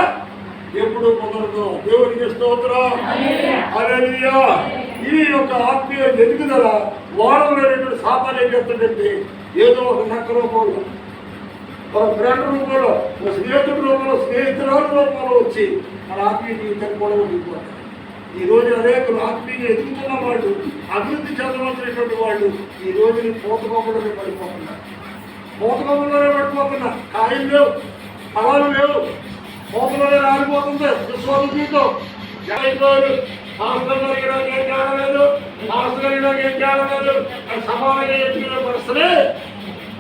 ఎప్పుడు కుదరదు. దేవునికి స్తోత్రం. హల్లెలూయా. ఈ యొక్క ఆత్మీయ ఎదుగుదల వారం లేనటువంటి సాతాను ఏం చేస్తుందంటే ఏదో ఒక నక్క రూపంలో, ఒక ఫ్రెండ్ రూపంలో, ఒక స్నేహితుడి రూపంలో, స్నేహితురాల రూపంలో వచ్చి మన ఆత్మీయ జీవితాన్ని కూడా ఉండిపోతారు. ఈ రోజు అనేకులు ఆత్మీయ ఎదుగుతున్న వాళ్ళు, అభివృద్ధి చెందవలసినటువంటి వాళ్ళు ఈ రోజుని పూతకొమ్మలోనే పడిపోతున్నారు. పూతకొమ్మలోనే పడిపోతున్నారు. కాయలు లేవు, ఫలాలు లేవు, పూతలోనే రాలిపోతుంది విశ్వాస జీవితం. హాస్టల్ కలిగినాక ఏం కాడలేదు, హాస్టల్ కలిగినాక ఏం కాడలేదు అని సమానంగా ఎత్తుకునే పరిస్థితి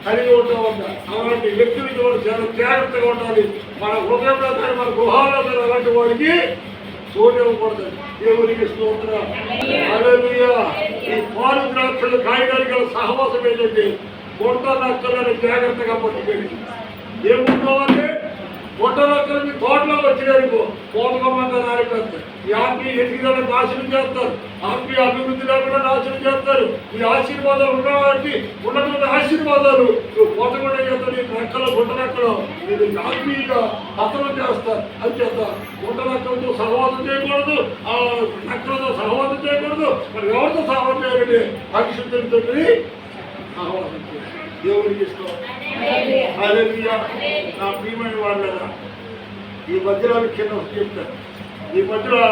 కలిగి ఉంటాం. అలాంటి వ్యక్తులకి వాళ్ళు చాలా జాగ్రత్తగా ఉండాలి. మన హృదయంలో కానీ మన గృహాల్లో కానీ అలాంటి వాడికి చోటు ఇవ్వకూడదు. దేవునికి స్తోత్రం. హల్లెలూయా. ఈ పాలు ద్రాక్షలు కాయగాలి గల సహవాసం ఏంటంటే గుంట నక్కలని జాగ్రత్తగా పట్టుకెళ్ళి ఏముంటామంటే గుంట నక్కలకి తోటలో వచ్చినారు పోతకమంతా నారిపోతారు. ఈ ఆత్మీయ ఎదుగుదల నాశనం చేస్తారు, ఆత్మీయ అభివృద్ధి లేకుండా నాశనం చేస్తారు. ఈ ఆశీర్వాదాలు ఉన్నవారికి ఉన్నటువంటి ఆశీర్వాదాలు నువ్వు పోతకుండా చేస్తారు. నీ నక్కలు గుంట నక్కలు మీరు ఆత్మీయంగా పతనం చేస్తారు. అని చేస్తారు. గుంట నక్కలతో సహవాసం చేయకూడదు, ఆ నక్కలతో సహవాసం చేయకూడదు. మరి ఎవరితో సహవాసం చేయాలంటే పరిశుద్ధులతో సహవాసం చేయాలి. దేవునికి ఇష్టం. హల్లెలూయా. నా ప్రియమైన వాళ్ళరా, ఈ మధ్యలో కింద చెప్తారు. ఈ మధ్యలో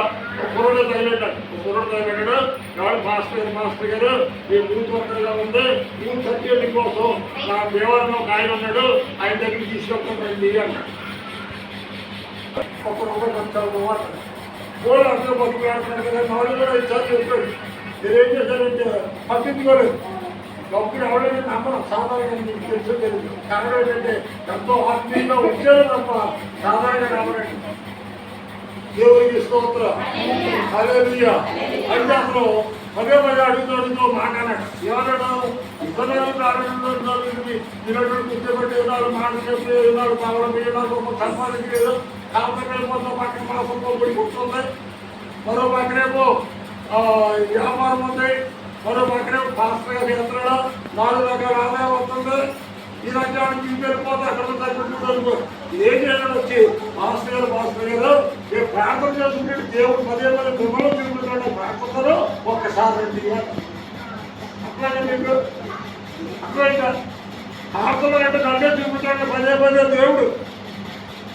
కుర్రడు తగిలేటాడు. కుర్రడు తగిలేటాడు. ఎవరు మాస్టర్ గారు మీ యూత్ వర్కర్గా ఉంది, యూత్ సర్టిఫికేట్ కోసం నా దేవాలయంలో ఒక ఆయన ఉన్నాడు, ఆయన దగ్గరికి తీసుకెళ్తాను రండి అన్నాడు. ఒక రూపాయి ఖర్చు మాట కూడా అందరూ బతుకు ఆడుతున్నాడు కదా. నాలుగు కూడా ఇచ్చారు చెప్పాడు. నేనేం చేశానంటే పట్టించుకోలేదు. డబ్బులు ఎవరైనా నమ్మడం సాధారణంగా మీకు తెలుసు తెలుసు. కారణం ఏంటంటే ఎంతో ఆత్మీయంగా వచ్చేది తప్ప సాధారణంగా నమ్మరండి. దేవునికి స్తోత్రం. హల్లెలూయా. అయితే అసలు పదే అడుగుతూ మాట్లాడాడు. ఏమన్నాడు? ఇతరులు ప్రారంభంలో తినటువంటి కూర్చోబెట్టి ఉన్నారు, మానసేపు ఉన్నారు, కావడం ఉన్నారు, సంపాదించలేదు. కాకపోతే వెళ్ళిపోతాం పక్కన మాసంలో పడి కూర్చుంది. మరో పక్కనేమో వ్యాపారం ఉంది, మరో పక్కనే పాస్టర్ గారు చేస్తున్నాడు. 4 రకాల ఆదాయం వస్తుంది. ఈ రాజ్యానికి వెళ్ళిపోతే అక్కడ తగ్గుతుంటారు. ఏం చేయాలని వచ్చి పాస్టర్ గారు మీరు ప్రార్థన చేసుకుంటే దేవుడు పదే మిమ్మల్ని తిరుగుతున్నాడు ప్రార్థనలు ఒక్కసారి రండి. అట్లాగే మీకు అట్లా ప్రార్థనలు అంటే నన్నే చూపించాడు పదే దేవుడు.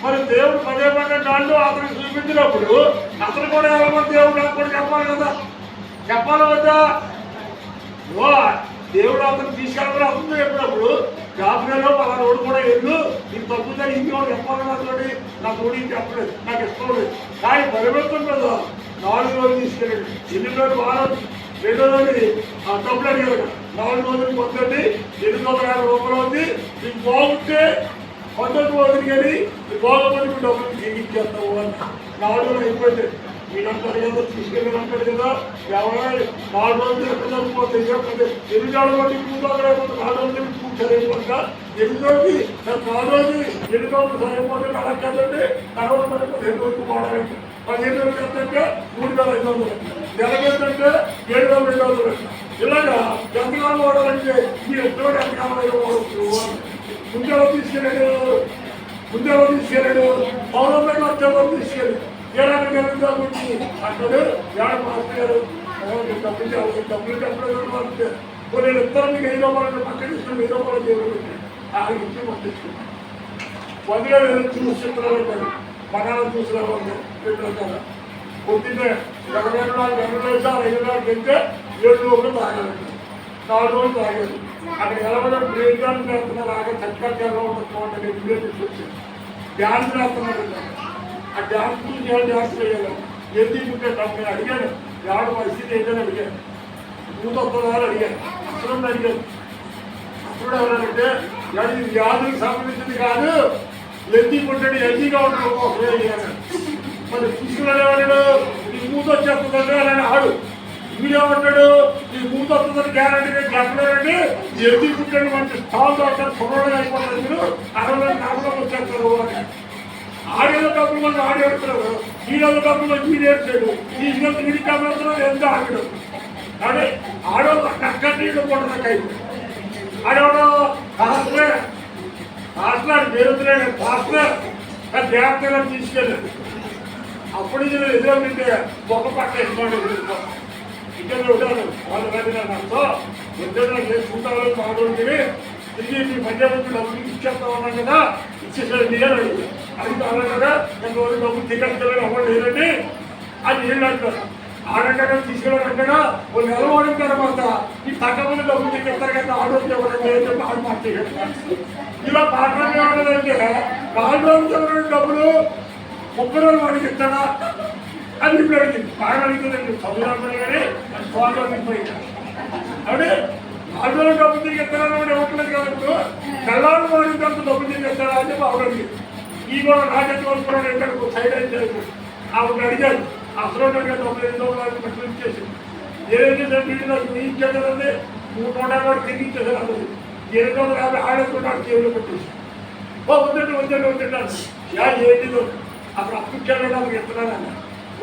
మరి దేవుడు పదే నన్ను అతనికి చూపించినప్పుడు అతను కూడా ఎవరు దేవుడు నాకు కూడా చెప్పాలి కదా. చెప్పాలి వద్దా? దేవుడు అతను తీసుకెళ్ళాలి అవుతుంది చెప్పినప్పుడు జాతరలో వాళ్ళ రోడ్డు కూడా వెళ్ళు, నీకు తప్పుగా ఇంకోటి చెప్పాలి నాతోటి. నా తోడు ఇంక చెప్పలేదు, నాకు ఇష్టం లేదు. కానీ పరివర్తన కదా 4 రోజులు తీసుకెళ్ళండి. 8 రోజులు వారం 2వ రోజు డబ్బులు అడిగారు. 4 రోజులు పొద్దుండి 850 రూపాయలు ఉంది. నీకు బాగుంటే 19 రోజులు కానీ బాగోపోతే డబ్బులు తీగిచ్చేస్తావు అని 4 రోజులు అయిపోయింది. మీరంటారు కదా తీసుకెళ్ళాలంటారు కదా. ఎవరైనా 4 రోజులు ఎక్కడ చదువుకోతే చెప్పండి. 8 రోజులు కూర్చోగలేకపోతే 4 రోజులు కూర్చోలేకపోతే 8 రోజులు 4 రోజులు 8 రోజులు సరిపోతే అలా కదండి. తర్వాత 2 రోజులు వాడాలంటే 15 రోజులు ఎంతంటే 3,500. నెలకి ఎంతంటే 7,200. ఇలాగా ఎంతకాలం వాడాలంటే మీరు ఎంతలో ఎంతకాలం వాడవచ్చు. ముందెవరు తీసుకెళ్ళాడు పౌరంలో వచ్చేవారు తీసుకెళ్ళి ఏడాది గురించి అంటాడు. ఏడ మాస్టర్ గారు డబ్బులు పంపితే కొన్ని ఇద్దరు మీకు 5 రూపాయలు పక్కన ఇష్టం 1000 రూపాయలు చేయలేదు. ఆయనకి ఇచ్చి పంపించుకున్నాను. 10,000 చూస్తున్నాడు. మగాళ్ళ చూసినా పెట్టారు కదా. పొద్దున్నే 2 గంటలు వేసారు. 5 గంటలు వెళ్తే 7 రోజులు తాగాలండి. 4 రోజులు తాగారు. అక్కడ ఎలాగో బ్రేక్ చేస్తున్నారు. అలాగే చక్కగా ఉంటుంది. తీసుకొచ్చి డ్యాన్స్ వేస్తున్నారు. ఆ డ్యాన్స్ చూసి డ్యాన్స్ వేయాలి. ఎందుకుంటే నేను అడిగాను ఎవడ పరిస్థితి ఏంటని అడిగాను. వస్తుందని అడిగాను. అసలు అడిగాను. అప్పుడు ఎవరంటే ఇది వ్యాధులకు సంబంధించింది కాదు, ఎందుకుంటాడు ఎల్జీగా ఉంటుంది అడిగాను. మరి తీసుకునేవాడు ఈ వచ్చేస్తుందంటే అలానే ఆడు. వీడేమంటాడు ఈ వస్తుందని గ్యారంటీ చెప్పలేదండి. ఎందుకుంటాడు మంచి స్థానం దొరకారు. కుర్రోడు అయిపోతారు. మీరు 60 వచ్చేస్తారు అని ఆడేళ్ళ డబ్బులు మనం ఆడేడుతున్నారు. వీళ్ళ డబ్బులు వీడు ఏడ్చాడు. తీసుకెళ్తే వీడికి కమ్ముతున్నారు. ఎంత ఆగడు అదే ఆడవాళ్ళు అక్కడ నీళ్ళు కూడా ఆడవాడు హాస్టల్ పేరుతున్నాడు. హాస్టల్ దేవతగా తీసుకెళ్ళాడు. అప్పుడు నేను ఎదురైతే ఒక పక్క వేసుకోండి ఇక్కడ ఉంటాను వాళ్ళు కట్టినాతో ఎద్దరు చేసుకుంటారు మాట్లాడుకుని తిరిగి మీ పంజాబ్ డబ్బులు ఇచ్చేస్తా ఉన్నాను కదా ఇచ్చేసాడు నేను అది కావాలి కదా నేను రోజు డబ్బులు తిరగలేదు అవ్వడం లేదండి అది ఏం అంటారు ఆడంటారా తీసుకెళ్ళారంటారా వాళ్ళు నిలబడిన తర్వాత ఈ తగ్గమంది డబ్బులు తిరిగిస్తారు కదా ఆడోళ్ళు ఎవరైనా ఆడు మాట్లాడారు ఇలా పాఠం ఏమన్నదంటే రాజు డబ్బులు 30 రోజులు వాడికి ఇస్తాడా అని ఇప్పుడు అడిగింది బాగా అడుగుతుందండి చదువురాకులు కానీ స్వామి పోయింది అంటే 4 రోజులు డబ్బులు తిరిగి ఇస్తారని వాడు ఇవ్వట్లేదు కదా ఇప్పుడు తెల్లాడు వాడిన తర్వాత డబ్బులు తిరిగి ఇస్తాడా అని చెప్పి ఆవిడ అడిగింది ఈ కూడా రాజకీయ వస్తున్నాడు ఎక్కడ సైడ్ అయితే ఆవిడ అడిగారు అసలు డబ్బులు ఎన్నో పెట్టుకుని ఇచ్చేసింది ఏదైతే వీళ్ళు నాకు ఇచ్చేదండి 300 కూడా తిరిగి ఇచ్చేసారు అన్నది 750 ఆడేసుకున్నాడు జైలు పెట్టేసి వద్దండి ఏంటిదో అక్కడ అప్పించాడు నాకు ఎత్తున్నానన్న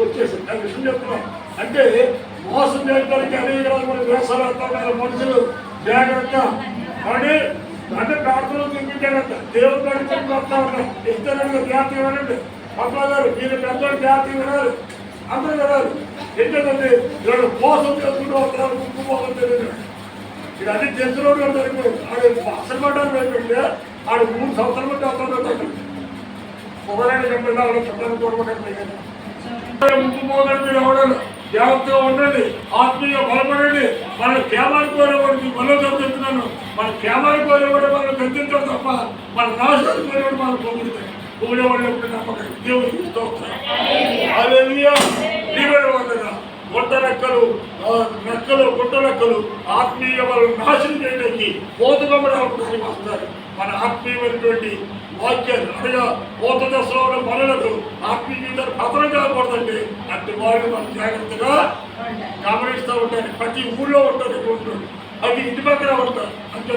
వచ్చేసింది దాని విషయం చెప్తున్నాం అంటే మోసం చేయడానికి అనేక రకమైన వేసాలు వేస్తున్నారు మనుషులు జాగ్రత్త కానీ అంటే ప్రార్థనలు చూపించాడంట దేవుడు నడిచి వస్తా ఉన్నారు ఇస్తారని జాతి వినండి పట్ల గారు మీరు పెద్దలు జాతి వినాలి అందరూ వినాలి ఎందుకంటే వీళ్ళు మోసం చేసుకుంటూ వస్తున్నారు గుంపు మోసం తెలియదు ఇది అన్ని తెలిసిన జరిగిపోయింది ఆడు అసలు పడ్డారు ఏంటంటే ఆడు 3 సంవత్సరాలు బట్టి వస్తాడు ఒకరైనా చెప్పిన వాళ్ళు చట్టాన్ని చూడబట్టారు ముందు పోగండి మీరు ఎవడాలి జాగ్రత్తగా ఉండండి ఆత్మీయ బలపడండి మన క్షేమానికి కోరేవాడికి మళ్ళీ చెప్తున్నాను మన క్షేమానికి కోరేవాడు మనం గెలించడం తప్ప మన నాశనానికి కోరేవాడు మనం పొగుడుతాయి పొగిడేవాడు ఎప్పుడు నమ్మకం దేవుడికి ఇష్టం గుట్ట లెక్కలు గుట్ట లెక్కలు ఆత్మీయ వాళ్ళు నాశనం చేయడానికి పోతుకమ్మడానికి వస్తారు మన ఆత్మీయమైనటువంటి వాక్యాలు అనగా పోత దశలో ఉన్న పనులకు ఆత్మీయ జీవితాలు పతనం కాకూడదండి అట్టి వాళ్ళు మనం జాగ్రత్తగా గమనిస్తూ ఉంటారు ప్రతి ఊళ్ళో ఉంటారు ఉంటుంది అది ఇంటి పక్కన ఉంటారు అంటే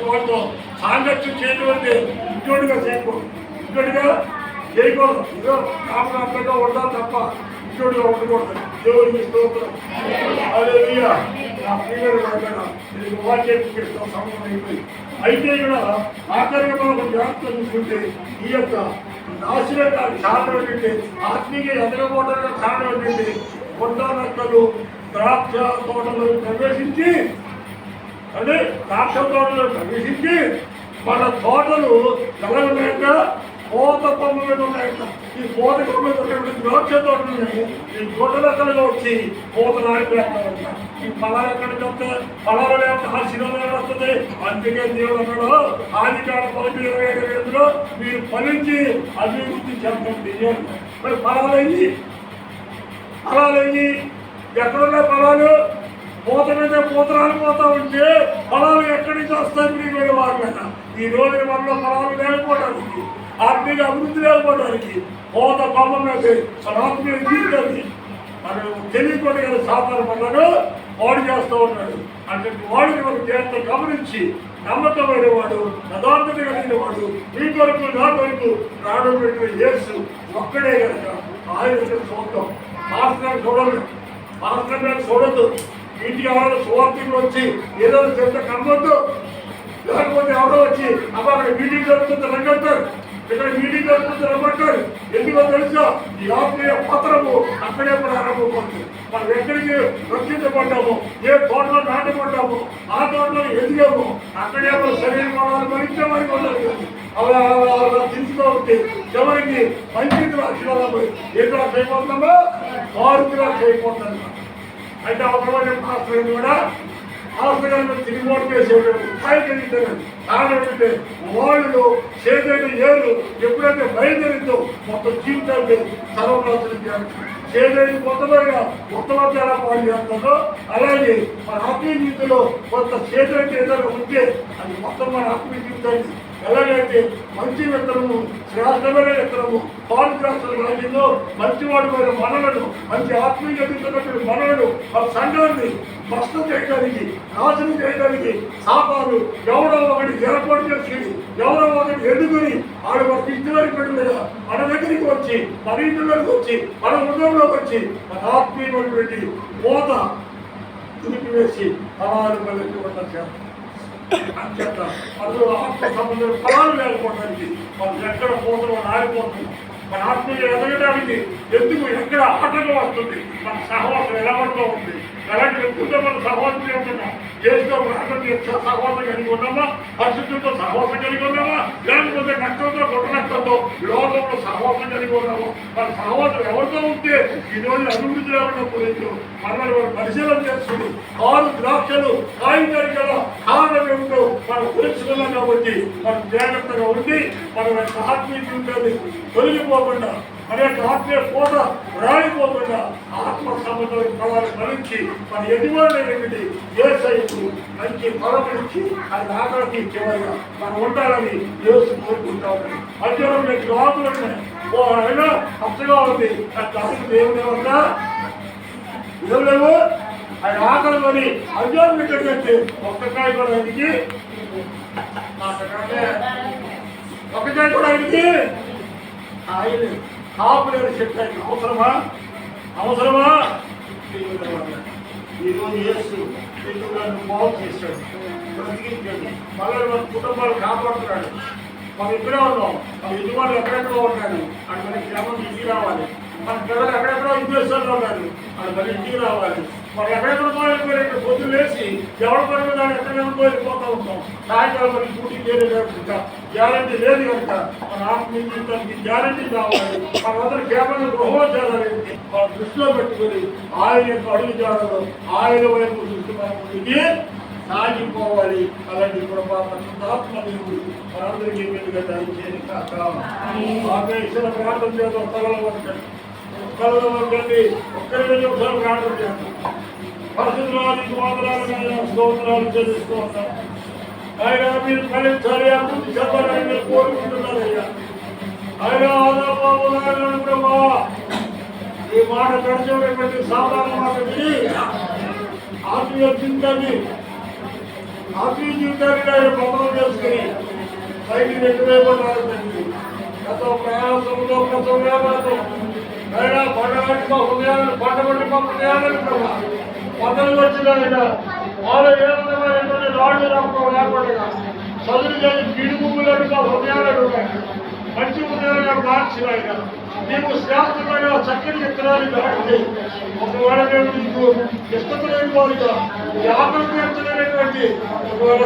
వాళ్ళతో సాంగత్యం చేయడం అంటే ఇంటోడిగా చేయకూడదు ఇంటోడిగా చేయకూడదు ఇదో కామనాత్మకంగా ఉండాలి తప్ప ఇంటోడిగా ఉండకూడదు దేవుడికి స్తోత్రం హల్లెలూయా అయితే ఇక్కడ ఆఖరిగా మనం జాగ్రత్త చూసుకుంటే ఈ యొక్క నాశనానికి కారణం ఏంటంటే ఆత్మీయ ఎదగబోవడానికి కారణం ఏంటంటే కొండ నక్కలు ద్రాక్ష తోటలో ప్రవేశించి అంటే ద్రాక్ష తోటలో ప్రవేశించి మన తోటలు ఎలా ఉన్నాయంట కోత కొమ్మలు ఉన్నాయంట ఈ కోత కొమ్మలు ద్రాక్ష తోటలు ఉన్నాయి ఈ గొడ్డలెక్కలుగా వచ్చి కోత నాడిపోతారంట ఈ ఫలాలు ఎక్కడికి వస్తాయి ఫలాలు లేకపోతే ఆశీర్వాదం వస్తుంది అందుకే దేవుడు అన్నాడు ఆదికాండం 11:27 మీరు ఫలించి అభివృద్ధి చెందండి మరి ఫలాలు ఎక్కడున్న ఫలాలు పూత మీద పూతరాలు పోతా ఉంటే ఫలాలు ఎక్కడి నుంచి వస్తాయి మీరు వాళ్ళ ఈ రోజు వల్ల ఫలాలు లేకపోవడానికి ఆత్మీయ అభివృద్ధి లేకపోవడానికి పూత కొమ్మ మీద మన ఆత్మీయ జీవితాన్ని మనం తెలియకుండా కదా సాధారణ పనులను వాడు చేస్తూ ఉన్నాడు అంటే వాడిని మనం జాగ్రత్త గమనించి నమ్మకమైన వాడు యథార్థత కలిగిన వాడు మీ కొరకు నా కొరకు రావడం పెట్టిన యేసు ఒక్కడే కనుక ఆయన చూద్దాం మాస్టర్ చూడదు మాస్టర్ చూడద్దు ఇంటికి ఎవరో సువార్తలు వచ్చి ఏదో చెప్త కనవద్దు లేకపోతే ఎవరో వచ్చి అప్పుడు అక్కడ మీటింగ్ జరుగుతుంది రంగంటారు ఇక్కడ మీటింగ్ జరుగుతుంది రమ్మంటారు ఎందుకో తెలుసా ఈ ఆత్మీయ పత్రము అక్కడే ప్రారంభమవుతుంది మనం ఎక్కడికి రక్షించబడ్డాము ఏ తోటలో నాటబడ్డాము ఆ తోటలో ఎదిగాము అక్కడే మన శరీరం మరించమని ఉండాలి అలా తీసుకోవచ్చు చివరికి మంచి లక్షణాలు ఏ క్లాస్ అయిపోతున్నామో 6 క్లాస్ అయిపోతున్నాము అయితే అవసరమైన మాస్టర్ కూడా మాస్టర్ గారు తిరిగి ఓటు వేసేవాడు స్థాయికెళ్ళింటారు కారణం ఏంటంటే వాళ్ళు చేసేది ఏరు ఎప్పుడైతే బయలుదేరిందో మొత్తం జీవితాన్ని సర్వనాశనం చేసేది కొత్తగా ఉత్తమంతా ఎలా పాడు చేస్తుందో అలాగే మన ఆత్మీయ జీవితంలో కొంత చేతులకి ఏదైనా ఉంటే అది మొత్తం మన ఆత్మీయ జీవితాన్ని ఎలాగైతే మంచి విత్తనము శ్రేష్టమైన విత్తనము పాలుగ్రాసుల రాజ్యంలో మంచివాడుమైన మనలను మంచి ఆత్మీయ ఎదుగుతున్నటువంటి మనలను మన సంఘాన్ని నష్టం చేయడానికి నాశనం చేయడానికి సాపాలు ఎవరో ఒకటి ఏర్పాటు చేసి ఎవరో ఒకటి ఎదుగుని ఆడ మన ఇష్టమైన పెట్టలేదా మన దగ్గరికి వచ్చి మన ఇంటిలోకి వచ్చి మన హృదయంలోకి వచ్చి మన ఆత్మీయమైనటువంటి మోత తుడిపి వేసి ఫలాలు కలిగి అంచేత అందులో ఆత్మ సంబంధం ఫలాలు లేకపోవడానికి మనం ఎక్కడ పోతున్నాం ఆడిపోతున్నాం మన ఆత్మీయ ఎదగడానికి ఎందుకు ఎక్కడ ఆటలు వస్తుంది, మన సహవాసం ఎలా పడుతూ ఉంది, ఎలాంటి వ్యక్తులతో మన సహవాసం చేస్తున్నాం, చేస్తూ ప్రార్థన చేస్తే సహవాసం కలిగి ఉన్నామా, పరిస్థితులతో సహవాసం కలిగి ఉన్నామా, లేకపోతే నష్టంతో గొప్ప నష్టంతో లోకంలో సహవాసం కలిగి ఉన్నాము. మన సహవాసం ఎవరితో ఉంటే ఈరోజు అభివృద్ధి లేకున్నప్పుడు మనల్ని మనం పరిశీలన చేసుకుని 6 ద్రాక్షలు కాగితాలు కదా కారణం ఏమిటో మనం తెలుసుకున్నాం. కాబట్టి మనం జాగ్రత్తగా ఉండి మన ఆత్మీయ జీవితాన్ని తొలగిపోకుండా, మన యొక్క ఆత్మీయ కోట రాలిపోకుండా ఆత్మ సంబంధ ఫలాలు ఫలించి మన యజమానులైనటువంటి యేసయ్యకు మంచి ఫలమిచ్చి అది ఆకలికి చివరిగా మనం ఉండాలని యేసు కోరుకుంటామని. మధ్యలో లోపలు ఓ ఆయన హస్తగా ఉంది, దానికి దేవుడు ఏమన్నా దేవుడేమో ఆయన ఆకలి కొని అర్జున్ పెట్టేటట్టు ఒక్కకాయ కూడా ఆయనకి ఒక్కకాయ కూడా ఆయనకి ఆయన కాపులేని శక్తి ఆయనకి అవసరమా ఈరోజు యేసు నన్ను బాగు చేశాడు, బ్రతికించాడు, మళ్ళీ మన కుటుంబాలు కాపాడుతున్నాడు. మనం ఇక్కడే ఉన్నాం, మన యజమానులు ఎక్కడెక్కడో ఉంటాడు, అది మనకి క్రమం ఇంటికి రావాలి. మన పిల్లలు ఎక్కడెక్కడో ఉద్దేశాల్లో ఉన్నారు, అది మన ఇంటికి రావాలి. మనం ఎక్కడెక్కడ పోయిన పొద్దులు వేసి ఎవరి పని దాన్ని ఎక్కడెక్కడ పోయిపోతూ ఉంటాం. సాయంకాలం మనకి డ్యూటీ చేయలేకుండా గ్యారంటీ లేదు కనుక మన ఆత్మీయ జీవితానికి గ్యారంటీ కావాలి. మనందరూ కేవలం గృహోచారాలు మన దృష్టిలో పెట్టుకుని ఆయన యొక్క అడుగు జాడలో ఆయన వైపు దృష్టి మనకి సాగిపోవాలి. అలాంటి ఆత్మ దేవుడు మనందరికీ వెలుగా దయచేయని కాక ఆమె ఇచ్చిన ప్రార్థన చేద్దాం. కళలో వంటండి ఒక్కరి నిమిషాలు ప్రార్థన చేద్దాం. పరిశుద్ధులకు వందనాలు స్తోత్రాలు చెల్లిస్తూ ఉంటాం. ఆయన మీరు ఫలించాలి, అభివృద్ధి చెప్పాలని మీరు కోరుకుంటున్నారయ్యా. ఆయన ఆదాబాబు ప్రభా ఈ మాట గడిచేటువంటి సాధారణ మాట విని ఆత్మీయ జీవితాన్ని ఆయన బదలం చేసుకుని బయటికి నెట్టివేయబడ్డారు. గత ప్రయాసంలో గత వేదనతో అయినా పండగట్టి మా హృదయాలను పండబట్టి మా హృదయాలను ప్రభా పదవి వచ్చిన వాళ్ళు ఏ విధమైనటువంటి రాళ్ళు రాకపోవడం లేకుండా చదువు చేసి పీడి ముగ్గులు మా హృదయాలను మంచి హృదయాలుగా మార్చిన ఆయన నీకు శాస్త్రమైన చక్కని విత్తనాన్ని దాటితే ఒకవేళ మేము నీకు ఇష్టత లేని వారిగా యాభై తీర్చలేనటువంటి ఒకవేళ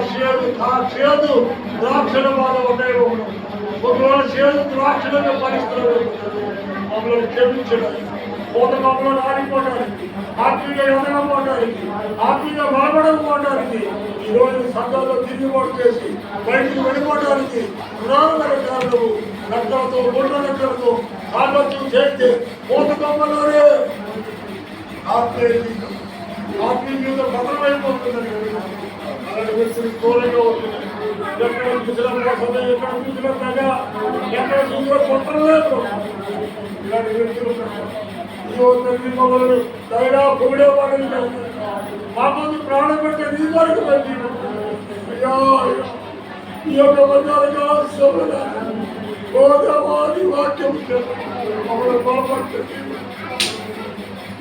చేదు ద్రాక్షల బాధ ఉన్నాయో, ఒకవేళ చేదు ద్రాక్షల పరిస్థితులు మమ్మల్ని క్షమించడం, పూతకంలో ఆడిపోవడానికి, ఆత్మీయ ఎదగపోవడానికి, ఆత్మీయ బలపడకపోవడానికి, ఈరోజు సంఘాల్లో తిరుగుబాటు చేసి బయటికి వెళ్ళిపోవడానికి పురాణమైన కారణము రక్తంతో గుండె రక్తంతో సామర్థ్యం చేస్తే పూతకంలోనే ఆత్మీయ జీవితం భద్రమైపోతుందని అలాంటి వ్యక్తులు దూరంగా ఉంటుంది. ఎక్కడ చూసిన మోసమే, ఎక్కడ చూసిన తెగ, ఎక్కడ చూసిన కుట్రలేదు ఇలాంటి వ్యక్తులు తండ్రి మమ్మల్ని దైనా పొగిడే వాడిని మా ముందు ప్రాణం పెట్టే నీ వరకు పెట్టి అయ్యా ఈ యొక్క బంధాలుగా గోదావరి వాక్యం మమ్మల్ని బలపడుతుంది.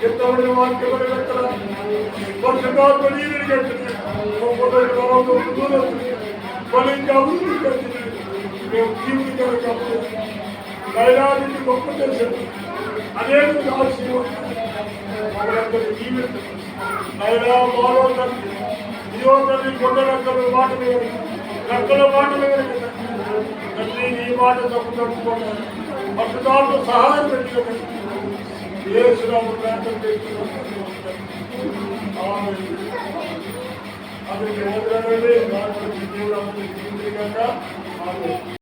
ఎంతమంది వాక్యం ఎక్కడ వర్షకాలు నీరు కట్టింది ఇంకా అభివృద్ధి కట్టింది. మేము జీవితం దైనానికి గొప్ప తెలిసింది అనేక మనందరూ జీవితం అయినా మాలో తండ్రి ఇదో తండ్రి కొండ రక్కల మాటలు రక్కల మాటలు తండ్రి నీ మాట తప్పు తప్పుకోవాలి. పట్టుదారులు సహాయం పెట్టిన ఏ శ్రామం ప్రాంతం చేస్తున్నాం అతనికి దేవుడు